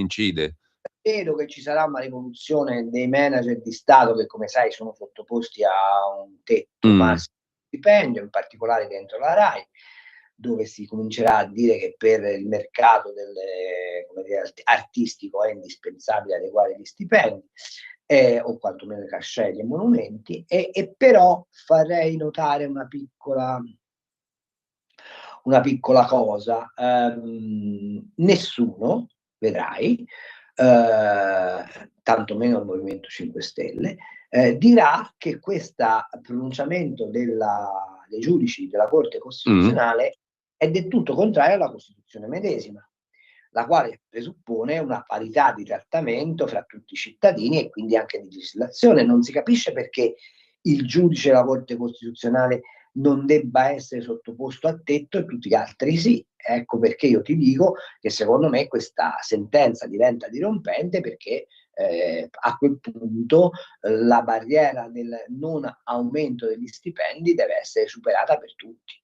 Credo che ci sarà una rivoluzione dei manager di Stato che, come sai, sono sottoposti a un tetto massimo di stipendio, in particolare dentro la RAI, dove si comincerà a dire che per il mercato artistico è indispensabile adeguare gli stipendi, o quantomeno i cachet e i monumenti, e però farei notare una piccola cosa. Nessuno, vedrai, tantomeno il Movimento 5 Stelle, dirà che questo pronunciamento dei giudici della Corte Costituzionale è del tutto contrario alla Costituzione medesima, la quale presuppone una parità di trattamento fra tutti i cittadini e quindi anche di legislazione. Non si capisce perché il giudice della Corte Costituzionale non debba essere sottoposto a tetto e tutti gli altri sì. Ecco perché io ti dico che secondo me questa sentenza diventa dirompente, perché a quel punto la barriera del non aumento degli stipendi deve essere superata per tutti.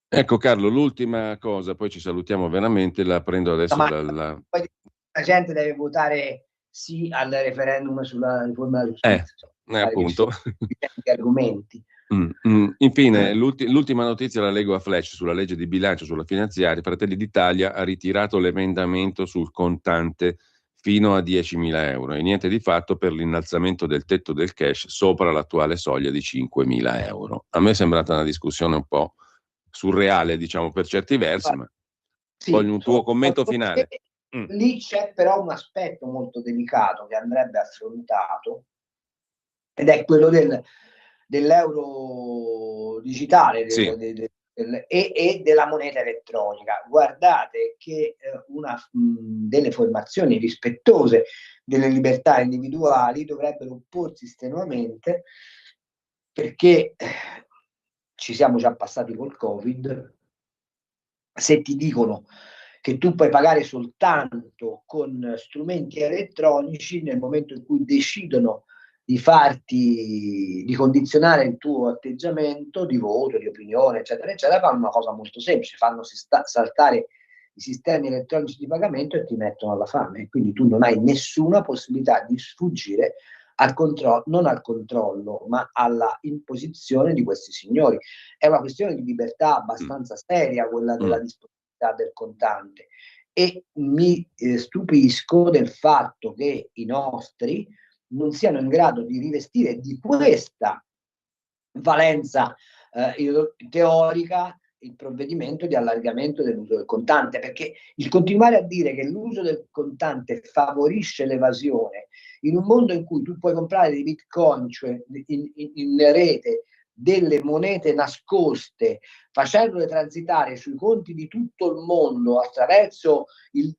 Ecco Carlo, l'ultima cosa, poi ci salutiamo veramente, la prendo adesso Poi la gente deve votare sì al referendum sulla riforma della giustizia. Appunto. Argomenti. Infine, l'ultima notizia la leggo a flash sulla legge di bilancio, sulla finanziaria. Fratelli d'Italia ha ritirato l'emendamento sul contante fino a 10.000 euro e niente di fatto per l'innalzamento del tetto del cash sopra l'attuale soglia di 5.000 euro. A me è sembrata una discussione un po' surreale, diciamo, per certi versi, ma sì, voglio un tuo commento finale. Lì c'è però un aspetto molto delicato che andrebbe affrontato, ed è quello dell'euro digitale, sì, e della moneta elettronica. Guardate che una delle formazioni rispettose delle libertà individuali dovrebbero opporsi strenuamente, perché ci siamo già passati col Covid. Se ti dicono che tu puoi pagare soltanto con strumenti elettronici, nel momento in cui decidono di condizionare il tuo atteggiamento di voto, di opinione, eccetera, eccetera, fanno una cosa molto semplice: fanno saltare i sistemi elettronici di pagamento e ti mettono alla fame. Quindi tu non hai nessuna possibilità di sfuggire non al controllo, ma alla imposizione di questi signori. È una questione di libertà abbastanza seria, quella della disponibilità del contante, e mi stupisco del fatto che i nostri non siano in grado di rivestire di questa valenza teorica il provvedimento di allargamento dell'uso del contante, perché il continuare a dire che l'uso del contante favorisce l'evasione in un mondo in cui tu puoi comprare dei bitcoin, cioè in rete, delle monete nascoste, facendole transitare sui conti di tutto il mondo attraverso il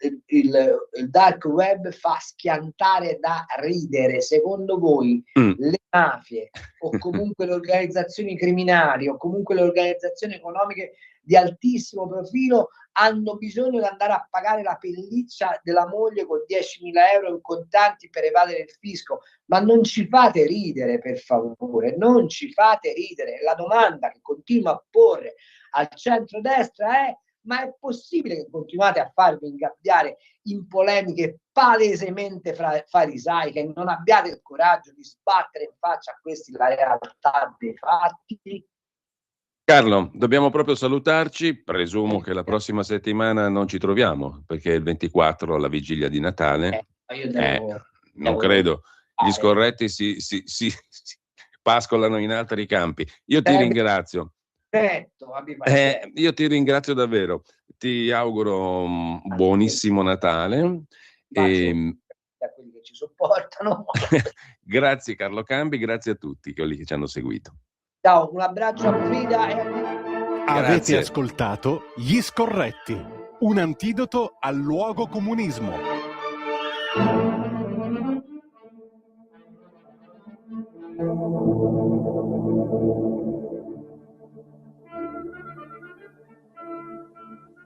dark web, fa schiantare da ridere. Secondo voi le mafie o comunque le organizzazioni criminali o comunque le organizzazioni economiche di altissimo profilo hanno bisogno di andare a pagare la pelliccia della moglie con 10.000 euro in contanti per evadere il fisco? Ma non ci fate ridere, per favore, non ci fate ridere. La domanda che continuo a porre al centrodestra è: ma è possibile che continuate a farvi ingabbiare in polemiche palesemente farisaiche, che non abbiate il coraggio di sbattere in faccia a questi la realtà dei fatti? Carlo, dobbiamo proprio salutarci. Presumo che la prossima settimana non ci troviamo, perché il 24, la vigilia di Natale. Non credo. Gli scorretti si pascolano in altri campi. Io ti ringrazio. Io ti ringrazio davvero. Ti auguro un buonissimo Natale. E a quelli che ci sopportano. Grazie Carlo Cambi, grazie a tutti quelli che ci hanno seguito. Ciao, un abbraccio a Frida e a... Avete ascoltato Gli Scorretti, un antidoto al luogo comunismo.